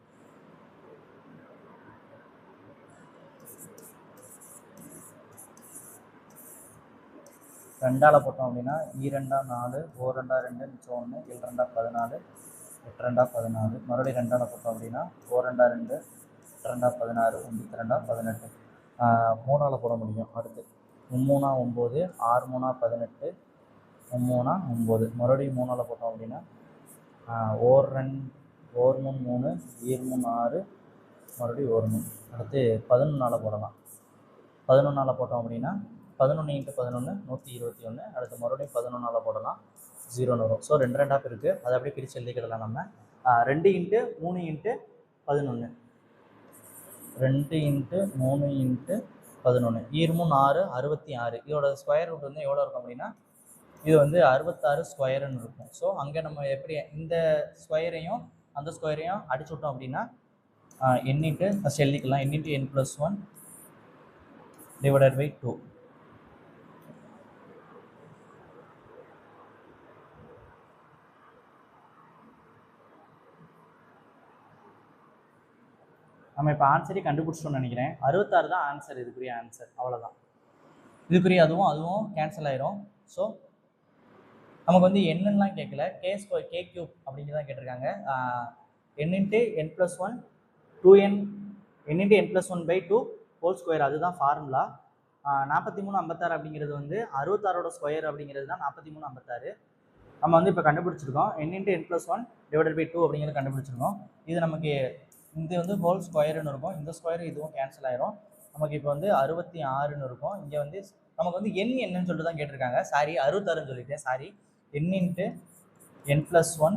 ரெண்டால் போட்டோம் அப்படின்னா 2 4 1 2 மிச்சம் 1 7 14 8 14 மறுபடியும் 2 போட்டோம் அப்படின்னா 1 2 8 16 9 18 3 போட முடியும். அடுத்து 3 9 6 3 18 3 9 மறுபடியும் 3 போட்டோம் அப்படின்னா 1 3 3 7 6 மறுபடியும் 1 3 அடுத்து 11 போடலாம். 11 போட்டோம் அப்படின்னா 11 × 11 121. அடுத்து மறுபடியும் 11 போடலாம், 0 வரும். ஸோ 2 2 இருக்குது. அதை அப்படியே பிரித்து எழுதிக்கிடலாம். நம்ம 2 × 3 × 11 2 × 3 × 11 6 66. இதோட ஸ்கொயர் ரூட் வந்து எவ்வளோ இருக்கும் அப்படின்னா இது வந்து 66 ஸ்கொயர்னு இருக்கும். ஸோ அங்கே நம்ம எப்படி இந்த ஸ்கொயரையும் அந்த ஸ்கொயரையும் அடிச்சு விட்டோம் அப்படின்னா n ஃபஸ்ட் எழுதிக்கலாம். n × n + 1 / 2. நம்ம இப்போ ஆன்சரே கண்டுபிடிச்சோம்னு நினைக்கிறேன். 66 தான் ஆன்சர், இதுக்குரிய ஆன்சர். அவ்வளோதான். இதுக்குரிய அதுவும் கேன்சல் ஆயிரும். ஸோ நமக்கு வந்து என்னென்னலாம் கேட்கல, கே கியூப் அப்படிங்கிறதான் கேட்டிருக்காங்க. n × n + 1 2n n × n + 1/2 whole square, அதுதான் ஃபார்முலா. 43 56 அப்படிங்கிறது வந்து 66ஓட ஸ்கொயர் அப்படிங்கிறது தான் 43 56. நம்ம வந்து இப்போ கண்டுபிடிச்சிருக்கோம். n × n + 1 / 2 அப்படிங்கிறது கண்டுபிடிச்சிருக்கோம். இது நமக்கு இது வந்து ஹோல் ஸ்கொயர்னு இருக்கும். இந்த ஸ்கொயர் இதுவும் கேன்சல் ஆயிரும். நமக்கு இப்போ வந்து 66ன்னு இருக்கும். இங்கே வந்து நமக்கு வந்து n என்னன்னு சொல்லிட்டு தான் கேட்டிருக்காங்க. சாரி, 66ன்னு சொல்லிட்டேன். சாரி, n × n + 1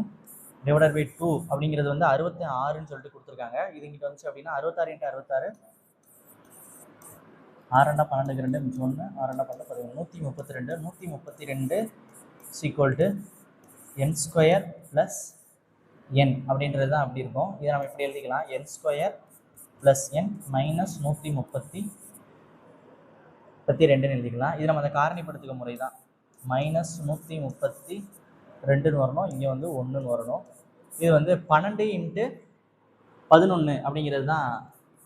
/ 2 அப்படிங்கிறது வந்து 66ன்னு சொல்லிட்டு கொடுத்துருக்காங்க. இது இங்கிட்ட வந்துச்சு அப்படின்னா 66 × 66 6 12 2 மிச்சம் 1 6 12 11 132 132 = n² + n அப்படின்றது தான் அப்படி இருக்கும். இதை நம்ம இப்படி எழுதிக்கலாம். n² + n - 132 எழுதிக்கலாம். இது நம்ம அந்த காரணிப்படுத்துக முறை தான். -132ன்னு வரணும். இங்கே வந்து 1ன்னு வரணும். இது வந்து 12 × 11 அப்படிங்கிறது தான்.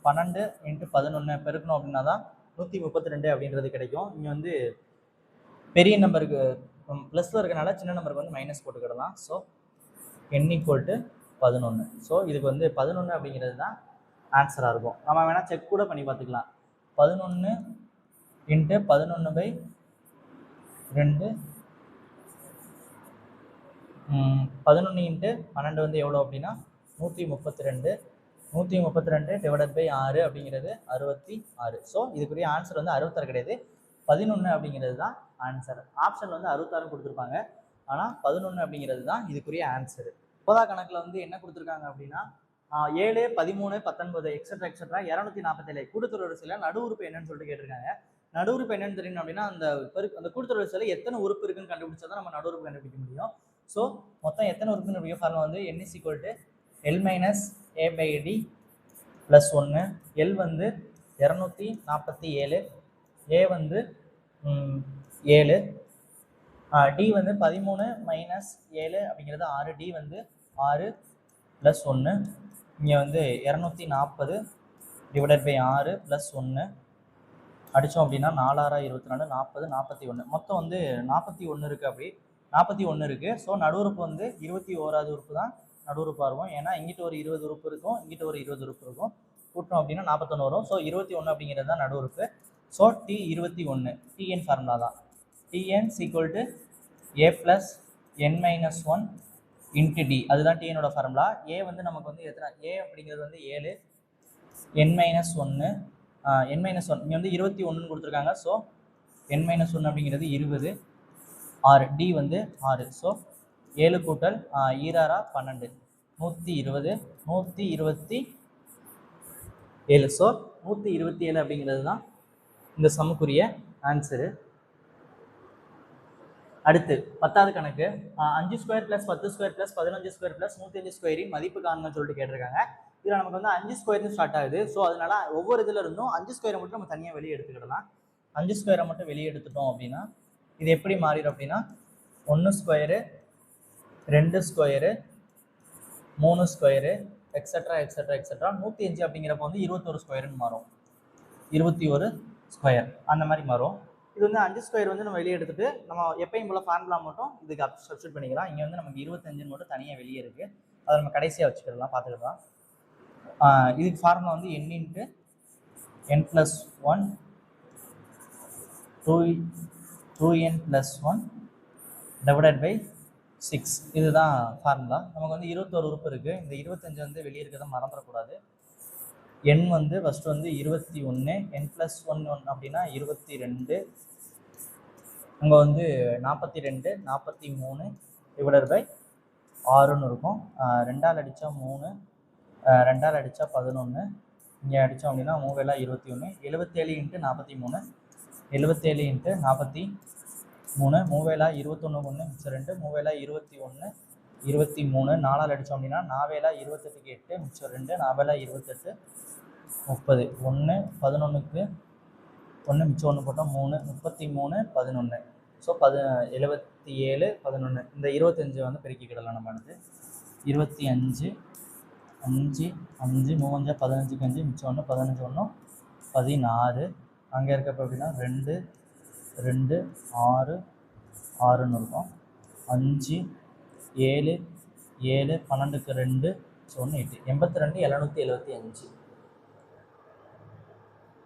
12 × 11 பெருக்கணும் அப்படின்னா தான் 132 அப்படின்றது கிடைக்கும். இங்கே வந்து பெரிய நம்பருக்கு ப்ளஸில் இருக்கனால சின்ன நம்பருக்கு வந்து மைனஸ் போட்டுக்கிடலாம். So n = 11. ஸோ இதுக்கு வந்து 11 அப்படிங்கிறது தான் ஆன்சராக இருக்கும். நம்ம வேணால் செக் கூட பண்ணி பார்த்துக்கலாம். 11 × 11/2 11 × 12 வந்து எவ்வளோ அப்படின்னா 132. 132 / 6 அப்படிங்கிறது 66. ஸோ இதுக்குரிய ஆன்சர் வந்து 66 கிடையாது, 11 அப்படிங்கிறது தான் ஆன்சர். ஆப்ஷன் வந்து 66 கொடுத்துருப்பாங்க, ஆனால் 11 அப்படிங்கிறது தான் இதுக்குரிய ஆன்சர். 9ஆம் கணக்கில் வந்து என்ன கொடுத்துருக்காங்க அப்படின்னா 7 13 19 எக்ஸெட்ரா 247 கூட்டுத்தொடர் வரிசையில் நடு உறுப்பு என்னன்னு சொல்லிட்டு கேட்டிருக்காங்க. நடு உறுப்பு என்னன்னு தெரியும் அப்படின்னா அந்த கூட்டுத்தொடர் வரிசையில் எத்தனை உறுப்பு இருக்குன்னு கண்டுபிடிச்சா தான் நம்ம நடு உறுப்பு கண்டுபிடிக்க முடியும். ஸோ மொத்தம் எத்தனை உறுப்புன்னு ஃபார்முலா வந்து n = L - A/D + 1. L வந்து 247, A வந்து 7, D வந்து 13 - 7 அப்படிங்கிறது 6, D வந்து 6 + 1. இங்கே வந்து 240 / 6 + 1 அடித்தோம் அப்படின்னா 4 6 24 40 41. மொத்தம் வந்து 41 இருக்குது. அப்படி 41 இருக்குது. ஸோ நடுவுறுப்பு வந்து 21வது உறுப்பு தான் நடுவுறுப்பாக இருக்கும். ஏன்னா இங்கிட்ட ஒரு 20 உறுப்பு இருக்கும், இங்கிட்ட ஒரு 20 உறுப்பு இருக்கும். கூட்டணும் அப்படின்னா 41 வரும். ஸோ 21 அப்படிங்கிறது தான் நடுவுறுப்பு. ஸோ T21 TN ஃபார்முலா தான். TN = A + n - 1 × D, அதுதான் TNோட ஃபார்முலா. A வந்து நமக்கு வந்து எத்தனை, A அப்படிங்கிறது வந்து 7, n - 1 n - 1 இங்கே வந்து 21ன்னு கொடுத்துருக்காங்க. ஸோ n - 1 அப்படிங்கிறது 20, 6, D வந்து 6. ஸோ 7 கூட்டல் 6 12 120 127. ஸோ 127 அப்படிங்கிறது தான் இந்த சம்முக்குரிய ஆன்சரு. அடுத்து 10வது கணக்கு 5 ஸ்கொயர் + 10 ஸ்கொயர் + 15 ஸ்கொயர் + 105 ஸ்கொயரின் மதிப்பு காணுங்கன்னு சொல்லிட்டு கேட்டிருக்காங்க. இதில் நமக்கு வந்து 5 ஸ்கொயர்னு ஸ்டார்ட் ஆகுது. ஸோ அதனால ஒவ்வொரு இதில் இருந்தும் 5 ஸ்கொயரை மட்டும் நம்ம தனியாக வெளியே எடுத்துக்கிடலாம். 5 ஸ்கொயரை மட்டும் வெளியே எடுத்துட்டோம் அப்படின்னா இது எப்படி மாறிடும் அப்படின்னா 1 square 2 square 3 square extra extra extra 105 அப்படிங்கிறப்ப வந்து 21 ஸ்கொயருன்னு மாறும். 21 ஸ்கொயர் அந்த மாதிரி மாறும். இது வந்து 5 ஸ்கொயர் வந்து நம்ம வெளியே எடுத்துட்டு நம்ம எப்பயும் போல ஃபார்முலா மட்டும் இதுக்கு சப்ஸ்டியூட் பண்ணிக்கலாம். இங்கே வந்து நமக்கு 25 மட்டும் தனியாக வெளியே இருக்கு. அதை நம்ம கடைசியாக வச்சுக்கிடலாம், பார்த்துக்கலாம். இதுக்கு ஃபார்முலா வந்து n × n + 1 2n + 1 / 6. இதுதான் ஃபார்முலா. நமக்கு வந்து 21 உறுப்பு இருக்குது. இந்த 25 வந்து வெளியே இருக்கிறத மறந்துடக்கூடாது. n வந்து ஃபஸ்ட்டு வந்து 21, n + 1 அப்படின்னா 22, அங்கே வந்து 42, 43 / 6ன்னு இருக்கும். 2ஆல் அடித்தா 3, 2ஆல் அடித்தா 11, இங்கே அடித்தோம் அப்படின்னா 3 × 21, 77 × 43, 77 × 43, 3 21 1 மிச்சம் 2, 3 21, 23, 4ஆல் அடித்தோம் அப்படின்னா 4 28க்கு 8 மிச்சம் 2, 4 28, 30, 1 11க்கு 1 மிச்சம் 1 போட்டால் 3, 33 11. ஸோ 77 11 இந்த 25 வந்து பெருக்கிக்கிடலாம். நம்ம வந்து 25 5 5 3 15க்கு 5 மிச்சம் 1 15 1 16. அங்கே இருக்கப்போ அப்படின்னா 2 2 6 6ன்னு இருக்கும். 5 7 7 12க்கு 2 1 8 82 775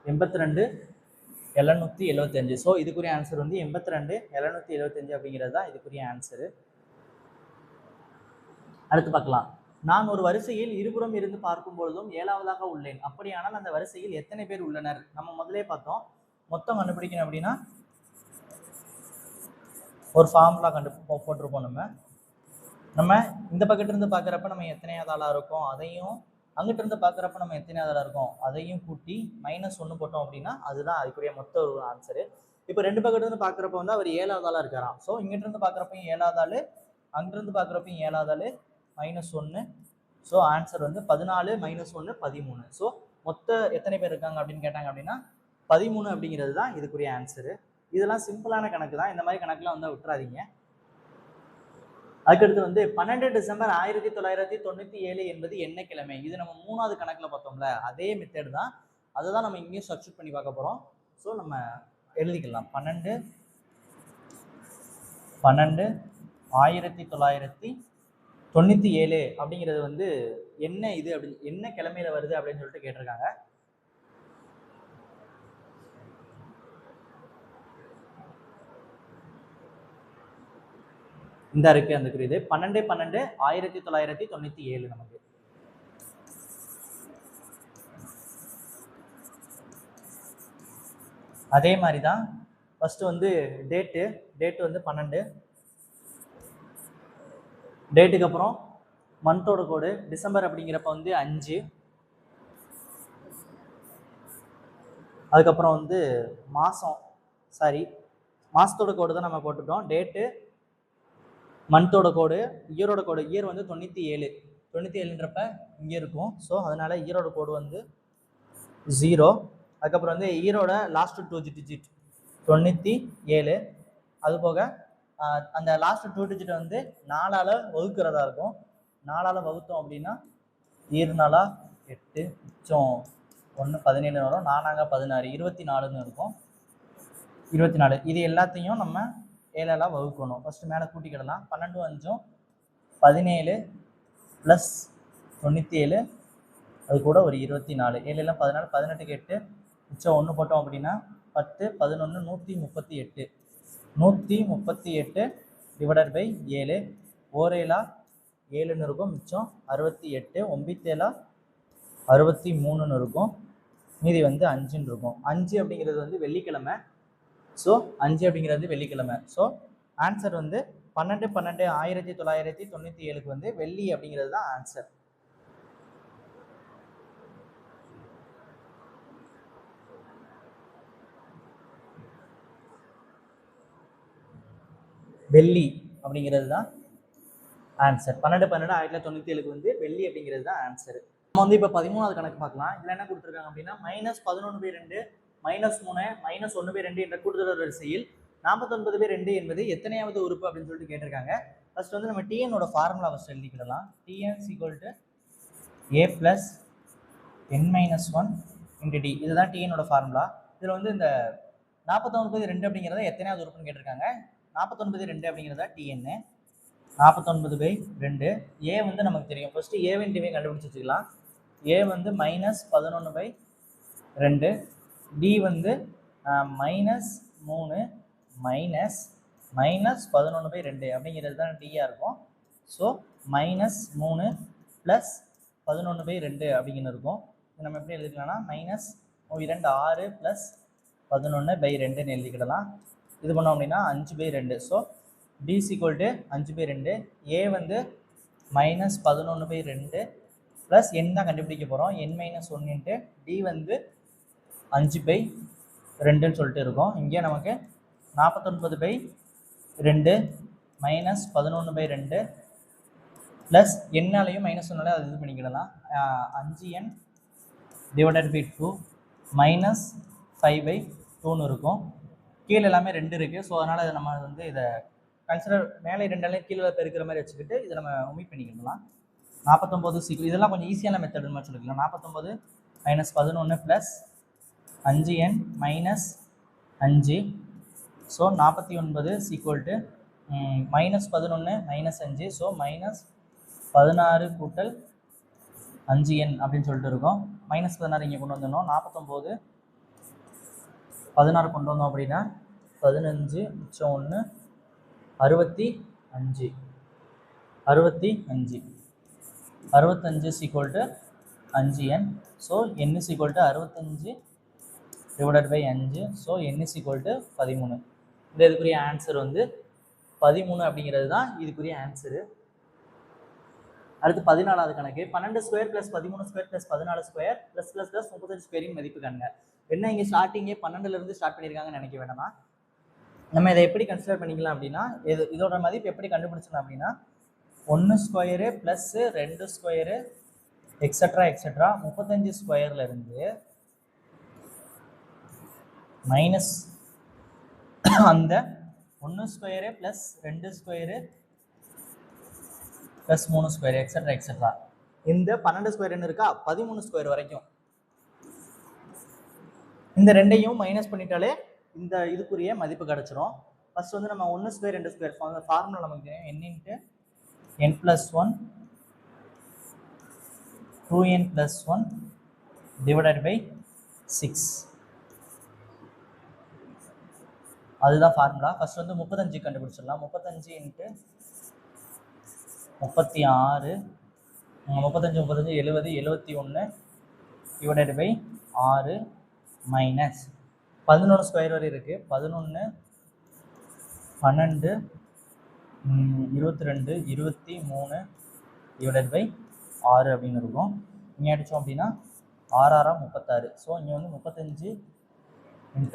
82 775. ஸோ இதுக்குரிய ஆன்சர் வந்து 82 775 அப்படிங்கிறது தான் இதுக்குரிய ஆன்சரு. அடுத்து பார்க்கலாம். நான் ஒரு வரிசையில் இருபுறம் இருந்து பார்க்கும் பொழுதும் 7வதாக உள்ளேன். அப்படியானால் அந்த வரிசையில் எத்தனை பேர் உள்ளனர்? நம்ம முதலே பார்த்தோம். மொத்தம் கண்டுபிடிக்கணும் அப்படின்னா ஒரு ஃபார்முலா போட்டிருப்போம். நம்ம இந்த பக்கத்திலிருந்து பார்க்குறப்ப நம்ம எத்தனையாவது ஆளாக இருக்கோம் அதையும், அங்கிட்ட இருந்து பார்க்குறப்ப நம்ம எத்தனையாவது ஆளாக இருக்கோம் அதையும் கூட்டி -1 போட்டோம் அப்படின்னா அதுதான் அதுக்குரிய மொத்த ஒரு ஆன்சரு. இப்போ 2 பக்கத்துலேருந்து பார்க்குறப்ப வந்து அவர் 7வது ஆளாக இருக்காராம். ஸோ இங்கிட்ட இருந்து பார்க்குறப்பையும் 7வது ஆள், அங்கிருந்து பார்க்குறப்பையும் 7வது ஆள், -1. ஸோ ஆன்சர் வந்து 14 -1 13. ஸோ மொத்த எத்தனை பேர் இருக்காங்க அப்படின்னு கேட்டாங்க அப்படின்னா 13 அப்படிங்கிறது தான் இதுக்குரிய ஆன்சரு. இதெல்லாம் சிம்பிளான கணக்கு தான். இந்த மாதிரி கணக்குலாம் வந்து விட்டுறாதீங்க. அதுக்கடுத்து வந்து 12 டிசம்பர் 1997 என்பது என்ன கிழமை? இது நம்ம 3வது கணக்கில் பார்த்தோம்ல, அதே மெத்தட் தான். அதை தான் நம்ம இங்கேயும் சப்ஸ்டியூட் பண்ணி பார்க்க போகிறோம். ஸோ நம்ம எழுதிக்கலாம். 12 1997 அப்படிங்கிறது வந்து என்ன இது அப்படி என்ன கிழமையில வருது அப்படின்னு சொல்லிட்டு கேட்டிருக்காங்க. இந்த இருக்கு அந்த குறியீடு 12/12/1997 நமக்கு. அதே மாதிரி தான் ஃபர்ஸ்ட் வந்து டேட்டு வந்து 12, டேட்டுக்கு அப்புறம் மந்தோட கோடு டிசம்பர் அப்படிங்கிறப்ப வந்து 5, அதுக்கப்புறம் வந்து மாசத்தோட கோடு தான் நம்ம போட்டுட்டோம். டேட்டு, மந்தோட கோடு, இயரோட கோடு. இயர் வந்து 97ன்றப்ப இங்கே இருக்கும். ஸோ அதனால இயரோட கோடு வந்து 0. அதுக்கப்புறம் வந்து இயரோட லாஸ்ட் 2 டிஜிட் 97. அது போக அந்த லாஸ்ட் 2 டிஜிட் வந்து 4ஆல் வகுக்கிறதா இருக்கும். 4ஆல் வகுத்தோம் அப்படின்னா 7 4 8 மிச்சம் 1 17 வரும். 4 16 24ன்னு இருக்கும். 24 இது எல்லாத்தையும் நம்ம 7ஆல் வகுக்கணும். ஃபர்ஸ்ட் மேலே கூட்டிக்கிடலாம். 12 5 17 + 97 அது கூட ஒரு 24, 7 14 18க்கு 8 மிச்சம் 1 போட்டோம் அப்படின்னா 10 11 138 138 / 7 ஓரேலா 7ன்னு இருக்கும். மிச்சம் 68 9 63ன்னு இருக்கும். மீதி வந்து 5ன்னு இருக்கும். 5 அப்படிங்கிறது வந்து வெள்ளிக்கிழமை. ஸோ 5 அப்படிங்கிறது வெள்ளிக்கிழமை. ஸோ ஆன்சர் வந்து 12/12/1997 வந்து வெள்ளி அப்படிங்கிறது தான் ஆன்சர். வெள்ளி அப்படிங்கிறது தான் ஆன்சர். 12/12/1997 வந்து வெள்ளி அப்படிங்கிறது தான் ஆன்சர். நம்ம வந்து இப்போ 13வது கணக்கு பார்க்கலாம். இதில் என்ன கொடுத்துருக்காங்க அப்படின்னா -11/2 -3 -1/2 என்ற கூட்டுத்தொடர் வரிசையில் 49/2 என்பது எத்தனையாவது உறுப்பு அப்படின்னு சொல்லிட்டு கேட்டிருக்காங்க. ஃபர்ஸ்ட் வந்து நம்ம டிஎனோட ஃபார்முலா ஃபர்ஸ்ட் எழுதிக்கிடலாம். T n = a + n-1 × d. இதுதான் டிஎனோட ஃபார்முலா. இதில் வந்து இந்த 49/2 அப்படிங்கிறத எத்தனையாவது உறுப்புன்னு கேட்டிருக்காங்க. 49/2 அப்படிங்கிறதா டிஎன். 49/2 ஏ வந்து நமக்கு தெரியும். ஃபர்ஸ்ட் ஏவின் டிவை கண்டுபிடிச்சு வச்சுக்கலாம். ஏ வந்து -11/2, டி வந்து -3 -11/2 அப்படிங்கிறது தான் டியா இருக்கும். ஸோ -3 + 11/2 அப்படிங்கிறது இருக்கும். இது நம்ம எப்படி எழுதிக்கலாம்னா -2 6 + 11/2ன்னு எழுதிக்கிடலாம். இது பண்ணோம் அப்படின்னா 5/2. So d = 5/2. a வந்து -11/2 ப்ளஸ் n தான் கண்டுபிடிக்க போகிறோம். n-1 × d வந்து 5/2ன்னு சொல்லிட்டு இருக்கும். இங்கே நமக்கு 49/2 -11/2 ப்ளஸ் என்னாலையும் -1 அதை இது பண்ணிக்கிடலாம். 5n / 2 -5/2ன்னு இருக்கும். கீழே எல்லாமே 2 இருக்குது. ஸோ அதனால் நம்ம வந்து இதை கன்சிடர் மேலே 2 கீழே பெருக்கிற மாதிரி வச்சுக்கிட்டு இதை நம்ம ஒமிட் பண்ணிக்கலாம். 49 இதெல்லாம் கொஞ்சம் ஈஸியான மெத்தட் மாதிரி சொல்லிக்கலாம். 49 - 11 + 5n - 5. ஸோ 49 = -11 - 5. ஸோ -16 × 5n அப்படின்னு சொல்லிட்டு இருக்கும். -16 இங்கே கொண்டு வந்துடணும். 49 16 கொண்டு வந்தோம் அப்படின்னா 15 மிச்சம் 1 65 65 = 5n. So n = 65/5. So n = 13. இந்த இதுக்குரிய ஆன்சர் வந்து 13 அப்படிங்கிறது தான் இதுக்குரிய ஆன்சரு. அடுத்து 14வது கணக்கு. 12² + 13² + 14² +++ 35² மதிப்பு காண்க. என்ன இங்கே ஸ்டார்டிங்கே 12லேருந்து ஸ்டார்ட் பண்ணியிருக்காங்கன்னு நினைக்க வேண்டாமா. நம்ம இதை எப்படி கன்சிடர் பண்ணிக்கலாம் அப்படின்னா, இதோட மதிப்பு எப்படி கண்டுபிடிச்சலாம் அப்படின்னா 1² + 2² எக்ஸட்ரா 35² இருந்து மைனஸ் அந்த 1² + 2² + 3² எக்ஸட்ரா இந்த 12² இருக்கா 13² வரைக்கும் இந்த ரெண்டையும் மைனஸ் பண்ணிட்டாலே இந்த இதுக்குரிய மதிப்பு கிடைச்சிரும். ஃபர்ஸ்ட் வந்து நம்ம 1² 2² ஃபார்முலா நமக்கு தெரியும். n × n + 1 2n + 1 / 6. அதுதான் ஃபார்முலா. ஃபர்ஸ்ட் வந்து 35 கண்டுபிடிச்சிடலாம். 35 × 36 35 70 71 / 6 மைனஸ் 11² வரை இருக்கு. 11 12 22 23 / 6 அப்படின்னு இருக்கும். இங்கே அடித்தோம் அப்படின்னா 6 6 36. ஸோ இங்கே வந்து 35 × 6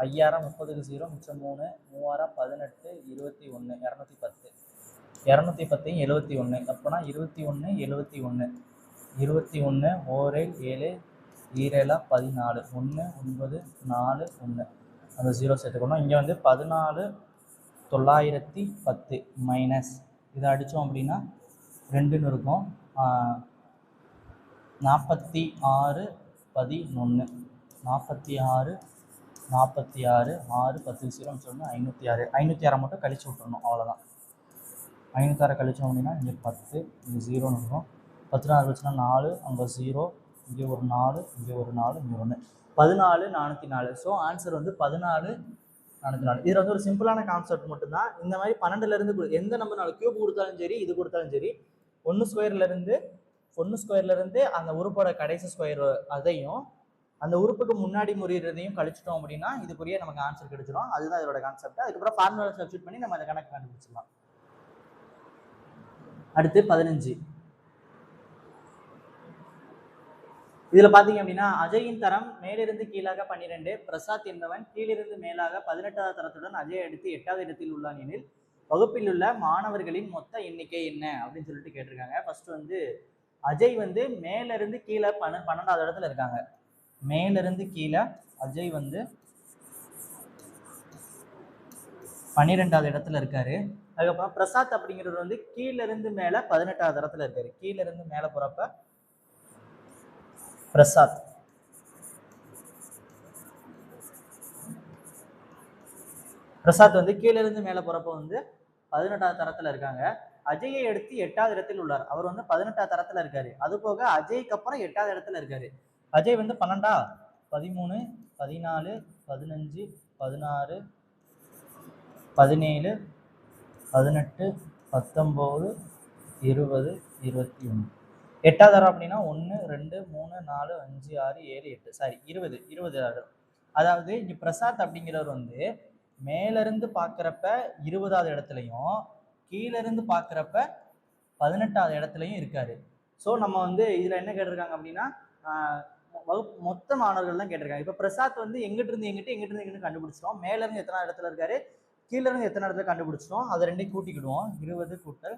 5 30 0 மிச்சம் 3 3 18 21 210 210 71 அப்போனா 21 71 21 1 7 7 14 1 9 4 1 அந்த 0 சேர்த்துக்கணும். இங்கே வந்து 14 910 மைனஸ் இதை அடித்தோம் அப்படின்னா 2ன்னு இருக்கும். 46 11 46 46 6 10 0 சொன்னால் 506 506 மட்டும் கழிச்சு விட்டுறணும். அவ்வளோதான். 506 கழிச்சோம் அப்படின்னா இங்கே 10 இங்கே 0ன்னு இருக்கும். 14 வச்சுன்னா 4 அங்கே 0 இங்கே ஒரு 4 இங்கே ஒரு 4 இங்கே 1 14 404. ஸோ ஆன்சர் வந்து 14 404. இதில் வந்து ஒரு சிம்பிளான கான்செப்ட் மட்டும்தான். இந்த மாதிரி 12லேருந்து எந்த நம்பர்னாலும் கியூப் கொடுத்தாலும் சரி இது கொடுத்தாலும் சரி 1² அந்த உறுப்போட கடைசி ஸ்கொயர் அதையும் அந்த உறுப்புக்கு முன்னாடி முறியறதையும் கழிச்சிட்டோம் அப்படின்னா இதுக்குரிய நமக்கு ஆன்சர் கிடைச்சிடும். அதுதான் இதோட கான்செப்ட். அதுக்கப்புறம் ஃபார்முலா சப்ஸ்டிட் பண்ணி நம்ம அந்த கணக்கு கண்டுபிடிச்சிடலாம். அடுத்து 15. இதுல பாத்தீங்க அப்படின்னா அஜயின் தரம் மேலிருந்து கீழாக 12, பிரசாத் என்பவன் கீழிருந்து மேலாக 18வது தரத்துடன் அஜய் அடுத்து 8வது இடத்தில் உள்ளான் எனில் வகுப்பில் உள்ள மாணவர்களின் மொத்த எண்ணிக்கை என்ன அப்படின்னு சொல்லிட்டு கேட்டிருக்காங்க. ஃபர்ஸ்ட் வந்து அஜய் வந்து மேல இருந்து கீழே 12வது இடத்துல இருக்காங்க. மேல இருந்து கீழே அஜய் வந்து 12வது இடத்துல இருக்காரு. அதுக்கப்புறம் பிரசாத் அப்படிங்கிறவர் வந்து கீழ இருந்து மேல 18வது இடத்துல இருக்காரு. கீழ இருந்து மேல போறப்ப பிரசாத் வந்து கீழ இருந்து மேல போறப்ப வந்து 18வது தரத்துல இருக்காங்க. அஜயை எடுத்து 8வது இடத்தில் உள்ளார். அவர் வந்து 18வது தரத்துல இருக்காரு. அது போக அஜய்க்கு அப்புறம் 8வது இடத்துல இருக்காரு. அஜய் வந்து 12, 13, 14, 15, 16, 17, 18, 19, 20, 21. 8வது தரம் அப்படின்னா 1, 2, 3, 4, 5, 6, 7, 8 சாரி 20 அதாவது இங்க பிரசாத் அப்படிங்கிறவர் வந்து மேல இருந்து பாக்குறப்ப 20வது இடத்துலையும் கீழ இருந்து பாக்குறப்ப 18வது இடத்துலையும் இருக்காரு. ஸோ நம்ம வந்து இதுல என்ன கேட்டிருக்காங்க அப்படின்னா மொத்த மாணவர்கள் தான் கேட்டிருக்காங்க. இப்ப பிரசாத் வந்து எங்கிட்ட இருந்து எங்கிட்டு கண்டுபிடிச்சிட்டோம். மேல இருந்து எத்தனை இடத்துல இருக்காரு, கீழ இருந்து எத்தனை இடத்துல கண்டுபிடிச்சிட்டோம். அதை ரெண்டையும் கூட்டிக்கிடுவோம். 20 கூட்டல்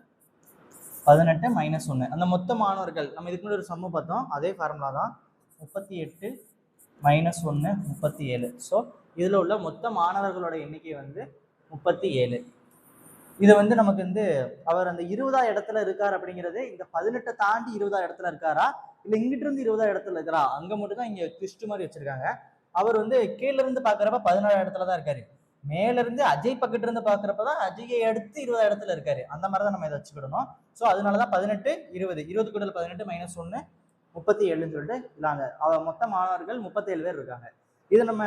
18 மைனஸ் 1. அந்த மொத்த மாணவர்கள் நம்ம இதுக்கு ஒரு சம்மு பார்த்தோம். அதே ஃபார்முலா தான். 38 மைனஸ் 1 37. ஸோ இதுல உள்ள மொத்த மாணவர்களோட எண்ணிக்கை வந்து 37. இது வந்து நமக்கு வந்து அவர் அந்த 20வது இடத்துல இருக்காரு அப்படிங்கிறது இந்த 18 தாண்டி 20வது இடத்துல இருக்காரா இல்ல இங்கிட்ட இருந்து 20வது இடத்துல இருக்கிறா அங்க மட்டும் தான் இங்க ட்விஸ்ட் மாதிரி வச்சிருக்காங்க. அவர் வந்து கீழ இருந்து பாக்குறப்ப 14வது இடத்துல தான் இருக்காரு. மேல இருந்து அஜய் பக்கத்துல இருந்து பாக்குறப்பதான் அஜயை அடுத்து 20வது இடத்துல இருக்காரு. அந்த மாதிரிதான் நம்ம இதை வச்சுக்கிடணும். ஸோ அதனாலதான் 18 20 கூட்டல் 18 மைனஸ் 1 37ன்னு சொல்லிட்டு இல்லாங்க. மொத்த மாணவர்கள் 37 பேர் இருக்காங்க. இது நம்ம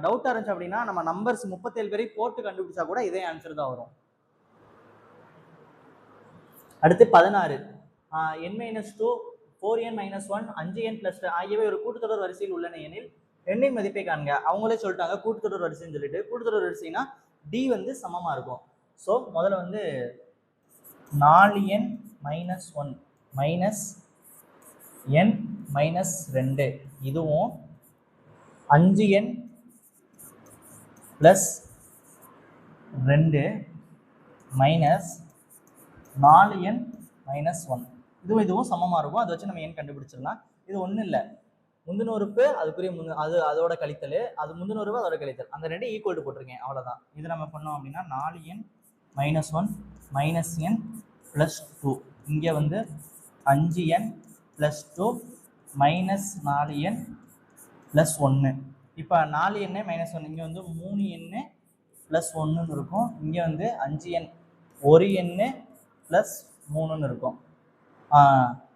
டவுட்டா இருந்துச்சு அப்படின்னா நம்ம நம்பர்ஸ் 37 பேரை போட்டு கண்டுபிடிச்சா கூட இதே ஆன்சர் தான் வரும். அடுத்து 16 n-2 4n-1 5n + ஆகியவை ஒரு கூட்டுத்தொடர் வரிசையில் உள்ளன எனில் எண்ணின் மதிப்பை காண்க. அவங்களே சொல்லிட்டாங்க கூட்டுத்தொடர் வரிசைன்னு சொல்லிட்டு. கூட்டுத்தொடர் வரிசைனா டி வந்து சமமா இருக்கும். ஸோ முதல்ல வந்து 4n-1 மைனஸ் n-2 இதுவும் 5n + 2 மைனஸ் 4n-1 இதுவும் சமமா இருக்கும். அதை வச்சு நம்ம n கண்டுபிடிச்சிடலாம். இது ஒன்றும் இல்லை, முந்தின உறுப்பு அதுக்குரிய அதோட கழித்தல், அது முந்தின உறுப்பு அதோட கழித்தல், அந்த ரெண்டு ஈக்குவல் போட்டிருக்கேன் அவ்வளோதான். இது நம்ம பண்ணோம் அப்படின்னா 4n-1 மைனஸ் n + 2 இங்கே வந்து 5n + 2 மைனஸ் 4n + 1. இப்போ 4n - 1 இங்கே வந்து 3n + 1ன்னு இருக்கும். இங்கே வந்து 5n 1n + 3ன்னு இருக்கும்.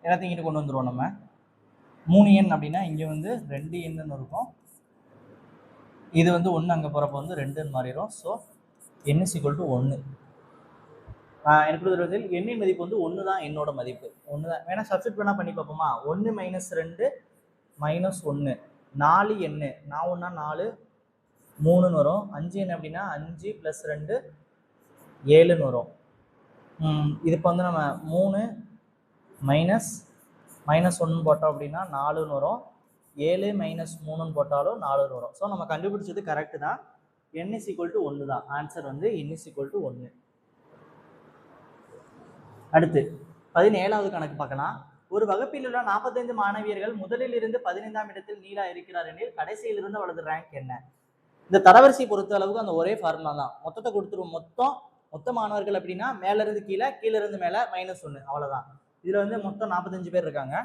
எல்லாத்தையும் இங்கிட்ட கொண்டு வந்துடுவோம். நம்ம 3n அப்படின்னா இங்கே வந்து 2n இருக்கும். இது வந்து 1 அங்கே போகிறப்ப வந்து 2ன்னு மாறிடும். So n = 1. எனக்கு வரையில் எண்ணின் மதிப்பு வந்து 1 தான். என்னோட மதிப்பு 1 தான். வேணா சப்ஸ்டிட் வேணா பண்ணி பார்ப்போமா? 1 - 2 மைனஸ் 1 4n 4 4 3ன்னு வரும். 5n அப்படின்னா 5 + 2 7ன்னு வரும். இது இப்போ வந்து நம்ம 3 மைனஸ் 1 போட்டோம் அப்படின்னா 4ன்னு வரும். 7 - 3ன்னு போட்டாலும் 4ன்னு வரும். ஸோ நம்ம கண்டுபிடிச்சது கரெக்டு தான். n = 1 தான். ஆன்சர் வந்து n = 1. அடுத்து 17வது கணக்கு பார்க்கலாம். ஒரு வகுப்பில் உள்ள 45 மாணவியர்கள் முதலில் இருந்து 15ஆம் இடத்தில் நீலா இருக்கிறார் எனில் கடைசியில் இருந்து அவளது ரேங்க் என்ன? இந்த தரவரிசை பொறுத்த அளவுக்கு அந்த ஒரே ஃபார்முலா தான். மொத்தத்தை கொடுத்துருவோம். மொத்த மாணவர்கள் அப்படின்னா மேல இருந்து கீழே, கீழே இருந்து மேல -1 அவ்வளவுதான். இதுல வந்து மொத்தம் 45 பேர் இருக்காங்க.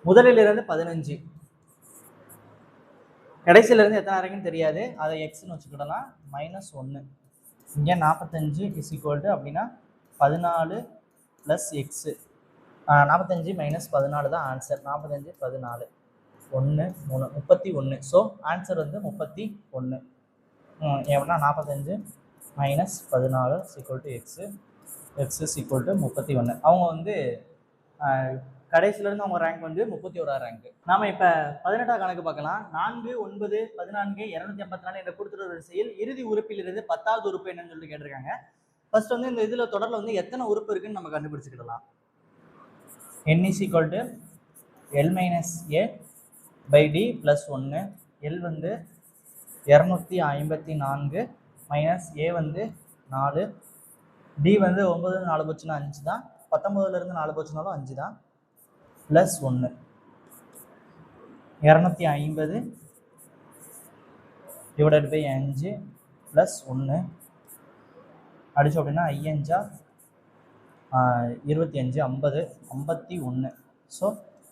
முதலில் இருந்து 15, கடைசியில இருந்து எத்தனை இருக்குன்னு தெரியாது, அதை எக்ஸ்ன்னு வச்சுக்கிடலாம். -1 இங்கே 45 = அப்படின்னா 14 + x 45 - 14 தான் ஆன்சர். 45 14 1 3 31. ஸோ ஆன்சர் வந்து 31. எவ்வளோனா 45 - 14 = x = 31. அவங்க வந்து கடைசியிலேருந்து அவங்க ரேங்க் வந்து 31ஆம் ரேங்க். நாம இப்போ 18ஆம் கணக்கு பார்க்கலாம். 4 9 14 254 என்ற கூட்டுத்தொடர் வரிசையில் இறுதி உறுப்பிலிருந்து 10வது உறுப்பு என்னன்னு சொல்லிட்டு கேட்டிருக்காங்க. ஃபர்ஸ்ட் வந்து இந்த இதில் தொடரில் வந்து எத்தனை உறுப்பு இருக்குன்னு நம்ம கண்டுபிடிச்சிக்கிடலாம். n = l - a/d + 1. l வந்து 254 மைனஸ் ஏ வந்து 4, டி வந்து 9 4 போச்சுன்னா 5 தான், 19லேருந்து 4 போச்சுனாலும் 5 தான், ப்ளஸ் 1 250 டிவைடட் பை 5 ப்ளஸ் 1 அடிச்சோம் அப்படின்னா 5 25 50 51. ஸோ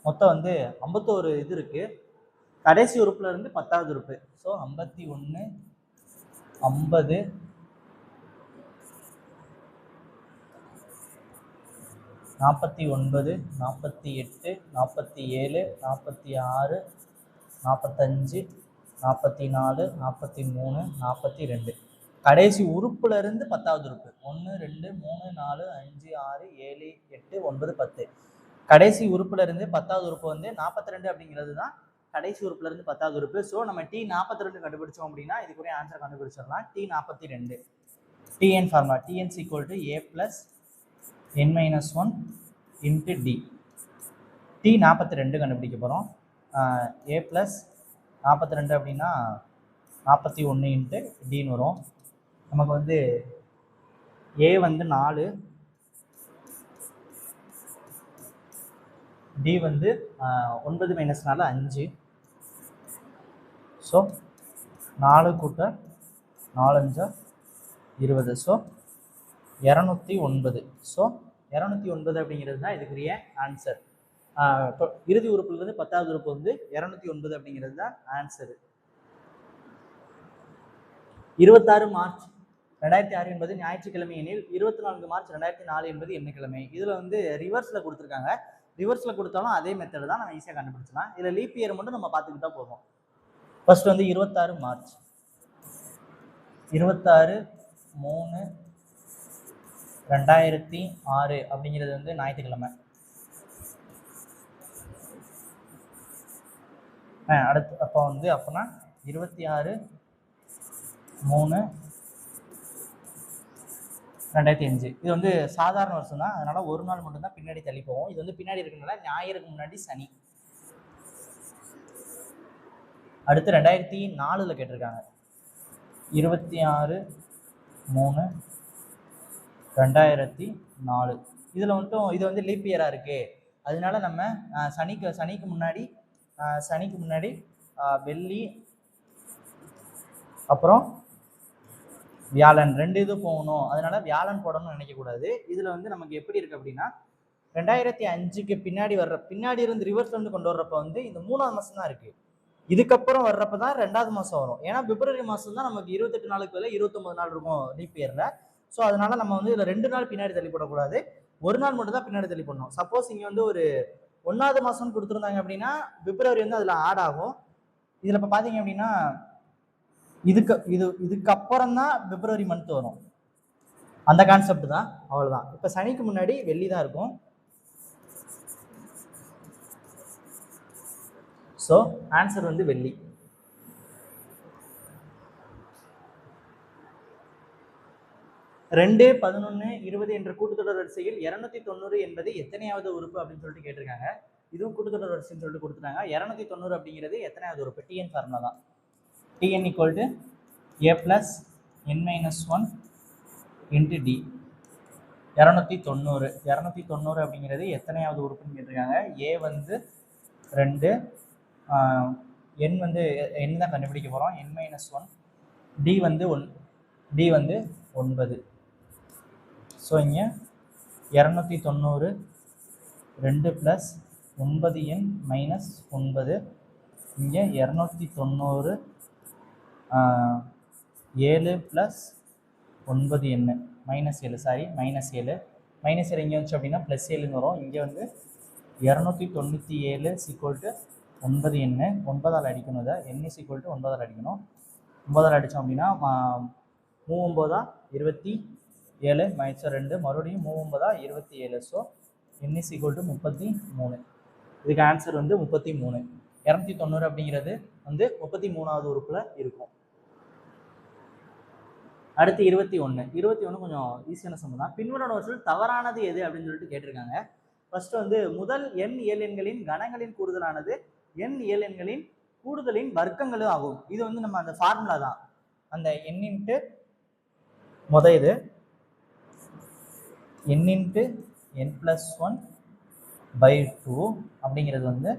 மொத்தம் வந்து 51 இது இருக்குது. கடைசி உறுப்புல இருந்து 10வது உறுப்பு. ஸோ 51 50 49 48 47 46 45 44 43 42. கடைசி உறுப்புல இருந்து 10வது உறுப்பு 1 2 3 4 5 6 7 8 9 10. கடைசி உறுப்புல இருந்து 10வது உறுப்பு வந்து 42 அப்படிங்கிறது தான் கடைசி உறுப்புல இருந்து 10வது உறுப்பு. ஸோ நம்ம T42 கண்டுபிடிச்சோம் அப்படின்னா இதுக்குரிய ஆன்சர் கண்டுபிடிச்சிடலாம். T42 TN formula TN = A + n-1 × D. T42 கண்டுபிடிக்க போகிறோம். A + 42 அப்படின்னா 41 × Dன்னு வரும். நமக்கு வந்து A வந்து 4, D வந்து 9 - 4 5. ஸோ 4 × 4 × 20. ஸோ 209. ஸோ 209 அப்படிங்கிறது தான் இதுக்குரிய ஆன்சர். இறுதி உறுப்புலேருந்து 10வது உறுப்பு வந்து 209 அப்படிங்கிறது தான் ஆன்சரு. 26 மார்ச் 2006 என்பது ஞாயிற்றுக்கிழமை எனில் 24 மார்ச் 2004 என்பது என்ன கிழமை? இதில் வந்து ரிவர்ஸில் கொடுத்துருக்காங்க. ரிவர்ஸில் கொடுத்தாலும் அதே மெத்தட் தான், நம்ம ஈஸியாக கண்டுபிடிச்சலாம். இதில் லீப் இயர் மட்டும் நம்ம பார்த்துக்கிட்டா போதும். ஃபர்ஸ்ட் வந்து 26 மார்ச் 26/3/2006 அப்படிங்கிறது வந்து ஞாயிற்றுக்கிழமை. அடுத்து அப்போ வந்து அப்போனா 26/3/2005. இது வந்து சாதாரண வருஷம் தான், அதனால ஒரு நாள் மட்டும்தான் பின்னாடி தள்ளி போவோம். இது வந்து பின்னாடி இருக்கிறதுனால ஞாயிறுக்கு முன்னாடி சனி. அடுத்து 2004 கேட்டிருக்காங்க. 26/3/2004. இதில் மட்டும் இது வந்து லீப் இயராக இருக்கு, அதனால நம்ம சனிக்கு முன்னாடி வெள்ளி அப்புறம் வியாழன் 2 இது போகணும், அதனால வியாழன் போடணும்னு நினைக்கக்கூடாது. இதில் வந்து நமக்கு எப்படி இருக்கு அப்படின்னா 2005க்கு பின்னாடி இருந்து ரிவர்ஸ்ல இருந்து கொண்டு வர்றப்ப வந்து இந்த 3வது மாதம் தான் இருக்கு. இதுக்கப்புறம் வர்றப்ப தான் 2வது மாதம் வரும். ஏன்னா பிப்ரவரி மாதம் தான் நமக்கு 28 நாளுக்கு பதிலாக 29 நாள் இருக்கும் லீப் இயர்ல. ஸோ அதனால நம்ம வந்து இதில் 2 நாள் பின்னாடி தள்ளி போடக்கூடாது, ஒரு நாள் மட்டும் தான் பின்னாடி தள்ளி போடணும். சப்போஸ் இங்கே வந்து ஒரு 1வது மாதம் கொடுத்துருந்தாங்க அப்படின்னா பிப்ரவரி வந்து அதில் ஆட் ஆகும். இதில் இப்போ பார்த்தீங்க அப்படின்னா இதுக்கப்புறம் தான் பிப்ரவரி மந்த் வரும். அந்த கான்செப்ட் தான், அவ்வளோதான். இப்போ சனிக்கு முன்னாடி வெள்ளி தான் இருக்கும். ஸோ ஆன்சர் வந்து வெள்ளி. ரெண்டு 11 20 என்ற கூட்டுத்தொடர் வரிசையில் 290 என்பது எத்தனையாவது உறுப்பு அப்படின்னு சொல்லிட்டு கேட்டிருக்காங்க. இதுவும் கூட்டுத்தொடர் வரிசைன்னு சொல்லிட்டு கொடுத்துட்டாங்க. 290 அப்படிங்கிறது எத்தனையாவது உறுப்பு? TN ஃபார்முலா தான். TN = A + n-1 × D. 290 அப்படிங்கிறது எத்தனையாவது உறுப்புன்னு கேட்டிருக்காங்க. A வந்து 2, n வந்து n தான் கண்டுபிடிக்க போகிறோம், n-1. D வந்து 9. ஸோ இங்கே 290 2 + 9n - 9. இங்கே 290 7 + 9n -7. சாரி -7 இங்கே வந்துச்சு அப்படின்னா +7ன்னு வரும். இங்கே வந்து 297 = 9n. 9ஆல் அடிக்கணும். இதை n = 9ஆல் அடிக்கணும். 9ஆல் அடித்தோம் அப்படின்னா 3 9 27 -2 மறுபடியும் 3 9 27. So n = 33. இதுக்கு ஆன்சர் வந்து 33. 290 அப்படிங்கிறது வந்து 33வது உறுப்புல இருக்கும். அடுத்து 21 கொஞ்சம் ஈஸியான சம் தான். பின்வருவனவற்றில் தவறானது எது அப்படின்னு சொல்லிட்டு கேட்டிருக்காங்க. ஃபர்ஸ்ட் வந்து முதல் n இயல் எண்களின் கணங்களின் கூடுதலானது n இயல் எண்களின் கூடுதலின் வர்க்கங்களும் ஆகும். இது வந்து நம்ம அந்த ஃபார்முலா தான். அந்த n இன்ட்டு இது n இன்ட்டு n+1 by 2 அப்படிங்கிறது வந்து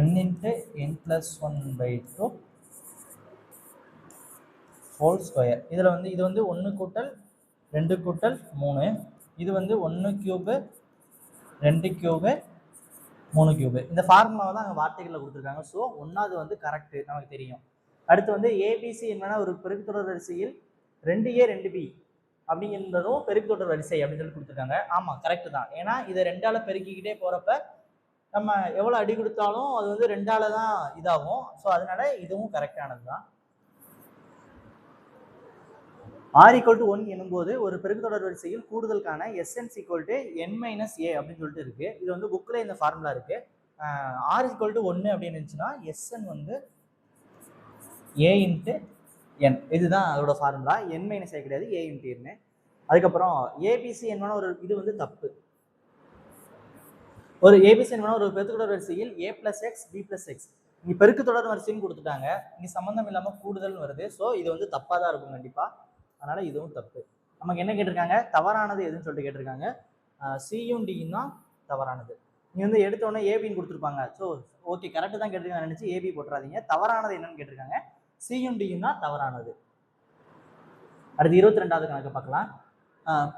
n into n+1 by 2 whole square. இதில் வந்து இது வந்து 1 கூட்டல் 2 கூட்டல் 3, இது வந்து 1 கியூபு 2 கியூபு 3 கியூபு. இந்த ஃபார்முலாவை தான் அங்கே வார்த்தைகளில் கொடுத்துருக்காங்க. ஸோ ஒன்றாவது வந்து கரெக்டு, நமக்கு தெரியும். அடுத்து வந்து ஏபிசி என்னன்னா ஒரு பெருக்குத்தொடர் வரிசையில் 2A 2B அப்படிங்கிறதும் பெருக்குத்தொடர் வரிசை அப்படின்னு சொல்லி கொடுத்துருக்காங்க. ஆமாம், கரெக்டு தான். ஏன்னா இதை 2ஆல் பெருக்கிக்கிட்டே போகிறப்ப நம்ம எவ்வளோ அடி கொடுத்தாலும் அது வந்து 2ஆல் தான் இதாகும். ஸோ அதனால இதுவும் கரெக்டானது தான். R = 1 எனும்போது ஒரு பெருக்குத்தொடர் வரிசையில் கூடுதலுக்கான SN = n-a அப்படின்னு சொல்லிட்டு இருக்கு. இது வந்து புக்கில் இந்த ஃபார்முலா இருக்கு. R = 1 அப்படின்னு இருந்துச்சுன்னா SN வந்து a × n, இதுதான் அதோட ஃபார்முலா. n-a கிடையாது, a × n. அதுக்கப்புறம் ஏபிசி என்னன்னா ஒரு இது வந்து தப்பு. ஒரு ஏபிசி என்னன்னா ஒரு பெருக்குத்தொடர் வரிசையில் a + x b + x, இங்கே பெருக்குத்தொடர் வரிசைன்னு கொடுத்துட்டாங்க, இங்கே சம்மந்தம் இல்லாமல் கூடுதல்னு வருது. ஸோ இது வந்து தப்பாக தான் இருக்கும் கண்டிப்பாக. அதனால இதுவும் தப்பு. நமக்கு என்ன கேட்டிருக்காங்க, தவறானது எதுன்னு சொல்லிட்டு கேட்டிருக்காங்க. சியும் டியும் தான் தவறானது. நீ வந்து எடுத்தோடனே ஏபின்னு கொடுத்துருப்பாங்க. ஸோ ஓகே, கரெக்டு தான் கேட்டிருக்காங்க நினச்சி ஏபி போட்டுறாதீங்க. தவறானது என்னன்னு கேட்டிருக்காங்க, சியும் டியும் தான் தவறானது. அடுத்து 22வது கணக்கு பார்க்கலாம்.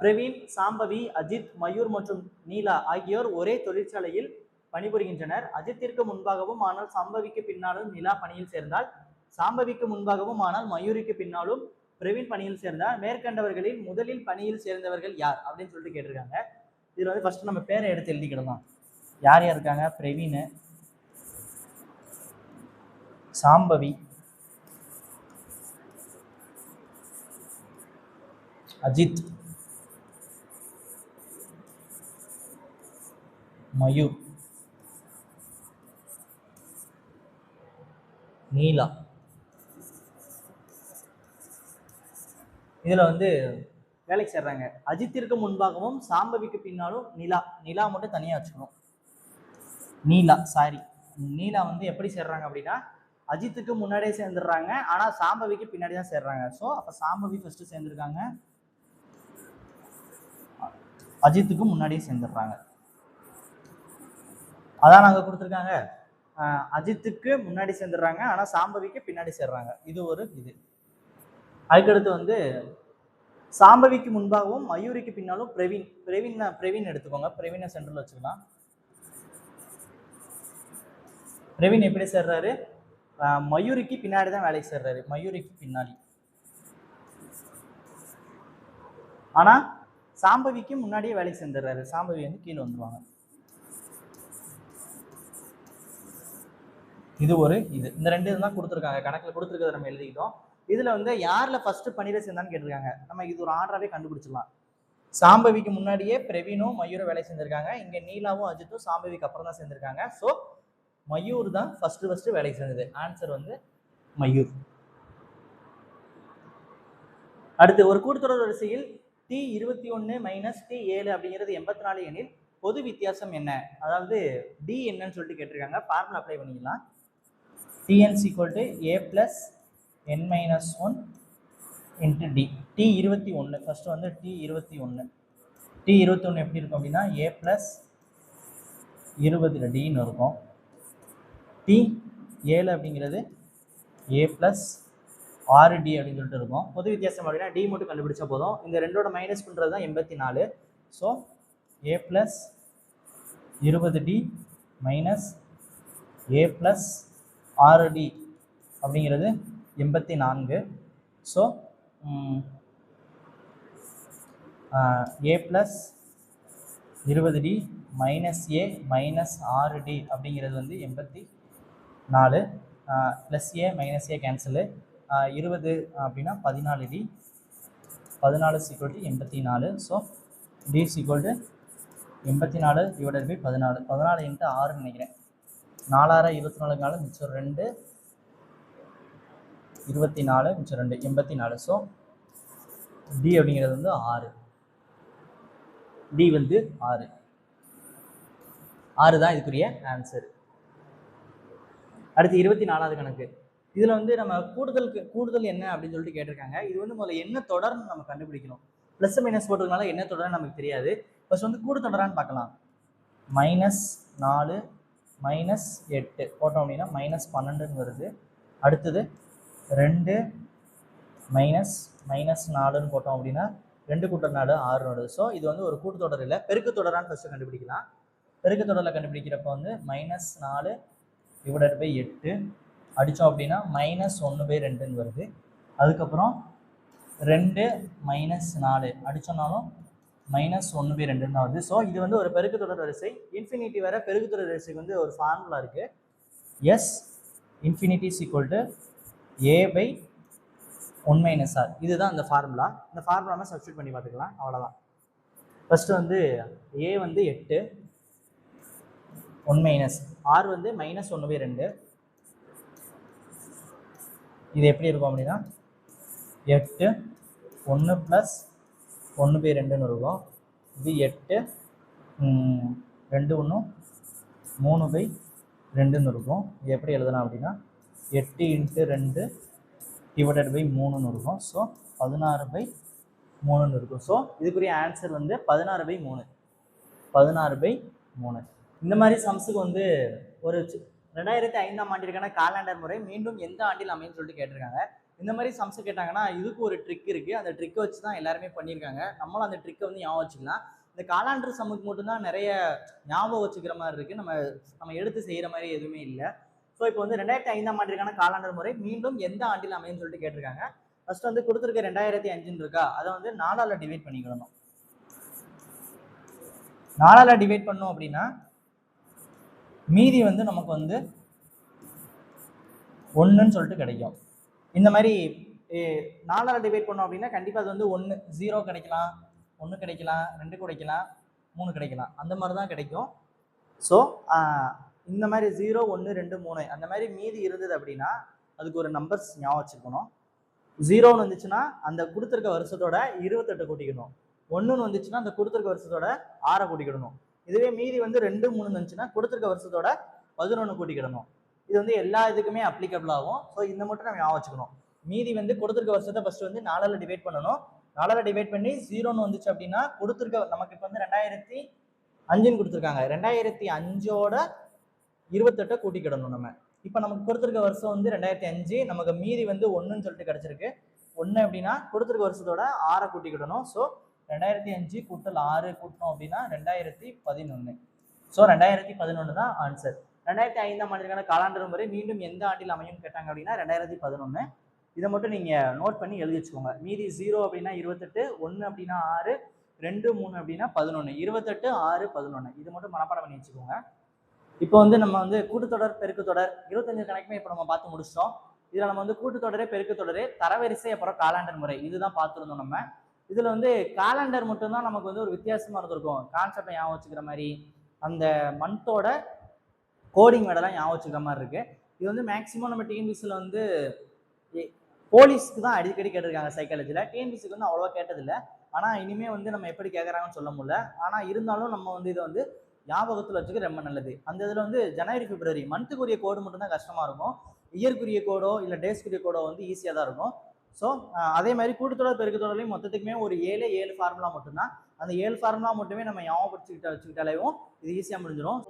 பிரவீன், சாம்பவி, அஜித், மயூர் மற்றும் நீலா ஆகியோர் ஒரே தொழிற்சாலையில் பணிபுரிகின்றனர். அஜித்திற்கு முன்பாகவும் ஆனால் சாம்பவிக்கு பின்னாலும் நிலா பணியில் சேர்ந்தால், சாம்பவிக்கு முன்பாகவும் ஆனால் மயூருக்கு பின்னாலும் பிரவீன் பணியில் சேர்ந்தால் மேற்கண்டவர்களில் முதலில் பணியில் சேர்ந்தவர்கள் யார் அப்படின்னு சொல்லிட்டு கேட்டிருக்காங்க. இதுல வந்து ஃபர்ஸ்ட் நம்ம பேரை எடுத்து எழுதிக்கிடலாம். யார் யார் இருக்காங்க, பிரவீன், சாம்பவி, அஜித், மயூர், நீலா. இதுல வந்து வேலைக்கு சேர்றாங்க. அஜித்திற்கு முன்பாகவும் சாம்பவிக்கு பின்னாலும் நிலா மட்டும் தனியா வச்சுக்கணும். நீலா வந்து எப்படி சேர்றாங்க அப்படின்னா அஜித்துக்கு முன்னாடியே சேர்ந்துடுறாங்க, ஆனா சாம்பவிக்கு பின்னாடி தான் சேர்றாங்க. ஸோ அப்ப சாம்பவி ஃபர்ஸ்ட் சேர்ந்துருக்காங்க, அஜித்துக்கு முன்னாடியே சேர்ந்துடுறாங்க. அதான் நாங்க கொடுத்துருக்காங்க, அஜித்துக்கு முன்னாடி சேர்ந்துடுறாங்க ஆனா சாம்பவிக்கு பின்னாடி சேர்றாங்க. இது ஒரு இது. அதுக்கடுத்து வந்து சாம்பவிக்கு முன்பாகவும் மயூரிக்கு பின்னாலும் பிரவீன் எடுத்துக்கோங்க. பிரவீனை சென்டர்ல வச்சுக்கலாம். பிரவீன் எப்படி சேர்றாரு, மயூரிக்கு பின்னாடி தான் வேலைக்கு சேர்றாரு, மயூரிக்கு பின்னாடி. ஆனா சாம்பவிக்கு முன்னாடியே வேலைக்கு சேர்ந்துடுறாரு, சாம்பவி வந்து கீழே வந்துருவாங்க. இது ஒரு இது. இந்த ரெண்டு இதுதான் கொடுத்துருக்காங்க, கணக்கில் கொடுத்துருக்கிறத நம்ம எழுதிக்கிட்டோம். இதுல வந்து யார்ல ஃபர்ஸ்ட் பணியில சேர்ந்தான்னு கேட்டிருக்காங்க. நம்ம இது ஒரு ஆர்டராகவே கண்டுபிடிச்சிடலாம். சாம்பவிக்கு முன்னாடியே பிரவீனும் மயூரும் வேலை செஞ்சிருக்காங்க. இங்க நீலாவும் அஜித்தும் சாம்பவிக்கு அப்புறம் தான் சேர்ந்திருக்காங்க. ஸோ மயூர் தான் ஃபர்ஸ்ட் வேலைக்கு சேர்ந்தது. ஆன்சர் வந்து மயூர். அடுத்து ஒரு கூட்டுத்தொடர் வரிசையில் T21 - T7 அப்படிங்கிறது 84 எனில் பொது வித்தியாசம் என்ன, அதாவது டி என்னன்னு சொல்லிட்டு கேட்டிருக்காங்க. ஃபார்முலா அப்ளை பண்ணிக்கலாம். Tn = a + n-1 × d. T21 first வந்து T21 எப்படி இருக்கும் அப்படின்னா a + 20 dன்னு இருக்கும். T7 அப்படிங்கிறது a + 6d அப்படின்னு சொல்லிட்டு இருக்கும். பொது வித்தியாசம் அப்படின்னா டி மட்டும் கண்டுபிடிச்சா போதும். இந்த ரெண்டோட மைனஸ் பண்றது தான் 84. So a + 20d - a + 6d அப்படிங்கிறது 84. So a + 20d - a - 6d அப்படிங்கிறது வந்து 84. +a - a cancel. 20 அப்படின்னா 14d, 14 = 84. So d = 84 / 14. 14 × 6 நினைக்கிறேன். 4 6 24 மிச்சம் 2, 24 மிச்சம் 2, 84. ஸோ டி அப்படிங்கிறது வந்து 6. டி வந்து 6. 6 தான் இதுக்குரிய ஆன்சர். அடுத்து 24வது கணக்கு. இதில் வந்து நம்ம கூடுதல் என்ன அப்படின்னு சொல்லிட்டு கேட்டிருக்காங்க. இது வந்து முதல்ல என்ன தொடர்னு நம்ம கண்டுபிடிக்கணும். ப்ளஸ் மைனஸ் போட்டதுனால என்ன தொடர்னு நமக்கு தெரியாது. ஃபர்ஸ்ட் வந்து கூடு தொடரான்னு பார்க்கலாம். -4 -8 போட்டோம் அப்படின்னா -12ன்னு வருது. அடுத்தது 2 -4ன்னு போட்டோம் அப்படின்னா 2 கூட்டல் 4 6 வருது. ஸோ இது வந்து ஒரு கூட்டுத்தொடர் இல்லை, பெருக்கு தொடரான்னு ஃபர்ஸ்ட் கண்டுபிடிக்கலாம். பெருக்கு தொடரில் கண்டுபிடிக்கிறப்ப வந்து -4 / 8 அடித்தோம் அப்படின்னா -1/2ன்னு வருது. அதுக்கப்புறம் 2 -4 அடித்தோம்னாலும் -1/2ன்னு வருது. ஸோ இது வந்து ஒரு பெருக்கு தொடர் வரிசை. இன்ஃபினிட்டி வர பெருக்கு தொடர் வரிசைக்கு வந்து ஒரு ஃபார்முலா இருக்குது. S infinity is equal to A/1 - R. இதுதான் அந்த ஃபார்முலா. இந்த ஃபார்முலா நம்ம சப்ஸ்டியூட் பண்ணி பார்த்துக்கலாம். அவ்வளோதான். ஃபர்ஸ்ட் வந்து A வந்து 8, 1 - R வந்து -1/2. இது எப்படி இருக்கும் அப்படின்னா 8 1 + 1/2ன்னு இருக்கும். இது 8 2 1 3/2ன்னு இருக்கும். இது எப்படி எழுதலாம் அப்படின்னா 8 × 2 / 3ன்னு இருக்கும். ஸோ 16/3ன்னு இருக்கும். ஸோ இதுக்குரிய ஆன்சர் வந்து 16/3. 16/3. இந்த மாதிரி சம்ஸுக்கு வந்து ஒரு 2005ஆம் ஆண்டிற்கான காலண்டர் முறை மீண்டும் எந்த ஆண்டில் அமைன்னு சொல்லிட்டு கேட்டிருக்காங்க. இந்த மாதிரி சம்ஸ் கேட்டாங்கன்னா இதுக்கு ஒரு ட்ரிக் இருக்குது. அந்த ட்ரிக்கை வச்சு தான் எல்லாருமே பண்ணியிருக்காங்க. நம்மளும் அந்த ட்ரிக்கை வந்து ஞாபகம் வச்சுக்கலாம். இந்த காலாண்டர் சம்முக்கு மட்டும்தான் நிறைய ஞாபகம் வச்சுக்கிற மாதிரி இருக்குது. நம்ம எடுத்து செய்கிற மாதிரி எதுவுமே இல்லை. ஸோ இப்போ வந்து 2005ஆம் ஆண்டிற்கான காலாண்டர் முறை மீண்டும் எந்த ஆண்டில் அமைன்னு சொல்லிட்டு கேட்டிருக்காங்க. ஃபர்ஸ்ட் வந்து கொடுத்துருக்க 2005ன்னு இருக்கா, அதை வந்து 4ஆல் டிவைட் பண்ணிக்கணும். 4ஆல் டிவைட் பண்ணோம் அப்படின்னா மீதி வந்து நமக்கு வந்து 1ன்னு சொல்லிட்டு கிடைக்கும். இந்த மாதிரி 4ஆல் டிவைட் பண்ணோம் அப்படின்னா கண்டிப்பாக அது வந்து 1 0 கிடைக்கலாம், 1 கிடைக்கலாம், 2 கிடைக்கலாம், 3 கிடைக்கலாம். அந்த மாதிரி தான் கிடைக்கும். ஸோ இந்த மாதிரி 0 1 2 3 அந்த மாதிரி மீதி இருந்தது அப்படின்னா அதுக்கு ஒரு நம்பர்ஸ் ஞாபகம் வச்சுக்கணும். 0ன்னு வந்துச்சுன்னா அந்த கொடுத்துருக்க வருஷத்தோட 28 கூட்டிக்கணும். 1ன்னு வந்துச்சுன்னா அந்த கொடுத்துருக்க வருஷத்தோட 6 கூட்டிக்கிடணும். இதுவே மீதி வந்து 2 3 வந்துச்சுன்னா கொடுத்துருக்க வருஷத்தோட 11 கூட்டிக்கிடணும். இது வந்து எல்லா இதுக்குமே அப்ளிகபிள் ஆகும். ஸோ இந்த மட்டும் நம்ம ஞாபகம் வச்சுக்கணும். மீதி வந்து கொடுத்துருக்க வருஷத்தை ஃபர்ஸ்ட் வந்து 4ஆல் டிவைட் பண்ணணும். 4ஆல் டிவைட் பண்ணி 0ன்னு வந்துச்சு அப்படின்னா கொடுத்துருக்க நமக்கு இப்போ வந்து 2005ன்னு கொடுத்துருக்காங்க. 2005ஓட 28 கூட்டிக்கிடணும் நம்ம. இப்போ நமக்கு கொடுத்துருக்க வருஷம் வந்து 2005. நமக்கு மீதி வந்து 1ன்னு சொல்லிட்டு கிடைச்சிருக்கு. 1 அப்படின்னா கொடுத்துருக்க வருஷத்தோட 6 கூட்டிக்கிடணும். ஸோ 2005 கூட்டல் 6 கூட்டணும் அப்படின்னா 2011. ஸோ 2011 தான் ஆன்சர். 2005ஆம் ஆண்டிற்கான காலாண்டர் முறை மீண்டும் எந்த ஆண்டில் அமையும் கேட்டாங்க அப்படின்னா 2011. இதை மட்டும் நீங்கள் நோட் பண்ணி எழுதி வச்சுக்கோங்க. மீதி 0 அப்படின்னா 28, 1 அப்படின்னா 6, 2 3 அப்படின்னா 11. 28 6 11 இது மட்டும் மனப்பாடம் பண்ணி வச்சுக்கோங்க. இப்போ வந்து நம்ம வந்து கூட்டுத்தொடர் பெருக்கு தொடர் 25 கணக்குமே இப்போ நம்ம பார்த்து முடிச்சிட்டோம். இதில் நம்ம வந்து கூட்டுத்தொடரே பெருக்கு தொடரே தரவரிசை அப்புறம் காலாண்டர் முறை இதுதான் பார்த்துருந்தோம். நம்ம இதில் வந்து காலண்டர் மட்டும்தான் நமக்கு வந்து ஒரு வித்தியாசமாக இருந்திருக்கும். கான்செப்டை ஞாபகம் வச்சுக்கிற மாதிரி அந்த மந்தோட கோடிங் வேர்டெல்லாம் ஞாபகம் வச்சுக்கிற மாதிரி இருக்குது. இது வந்து மேக்ஸிமம் நம்ம டிஎன்பிசியில் வந்து போலீஸ்க்கு தான் அடிக்கடி கேட்டிருக்காங்க. சைக்காலஜியில் டிஎன்பிசிக்கு வந்து அவ்வளோவா கேட்டதில்லை. ஆனால் இனிமேல் வந்து நம்ம எப்படி கேட்குறாங்கன்னு சொல்ல முடியல. ஆனால் இருந்தாலும் நம்ம வந்து இதை வந்து ஞாபகத்தில் வச்சுக்க ரொம்ப நல்லது. அந்த இதில் வந்து ஜனவரி பிப்ரவரி மந்த்துக்குரிய கோடு மட்டும்தான் கஷ்டமாக இருக்கும். இயர்க்குரிய கோடோ இல்லை டேஸ்க்குரிய கோடோ வந்து ஈஸியாக தான் இருக்கும். ஸோ அதே மாதிரி கூட்டுத்தொடர் பெருக்கு தொடர்லையும் மொத்தத்துக்குமே ஒரு 7 ஃபார்முலா மட்டும்தான். அந்த 7 ஃபார்முலா மட்டுமே நம்ம வச்சுக்கிட்டாலேயும் இது ஈஸியாக முடிஞ்சிடும்.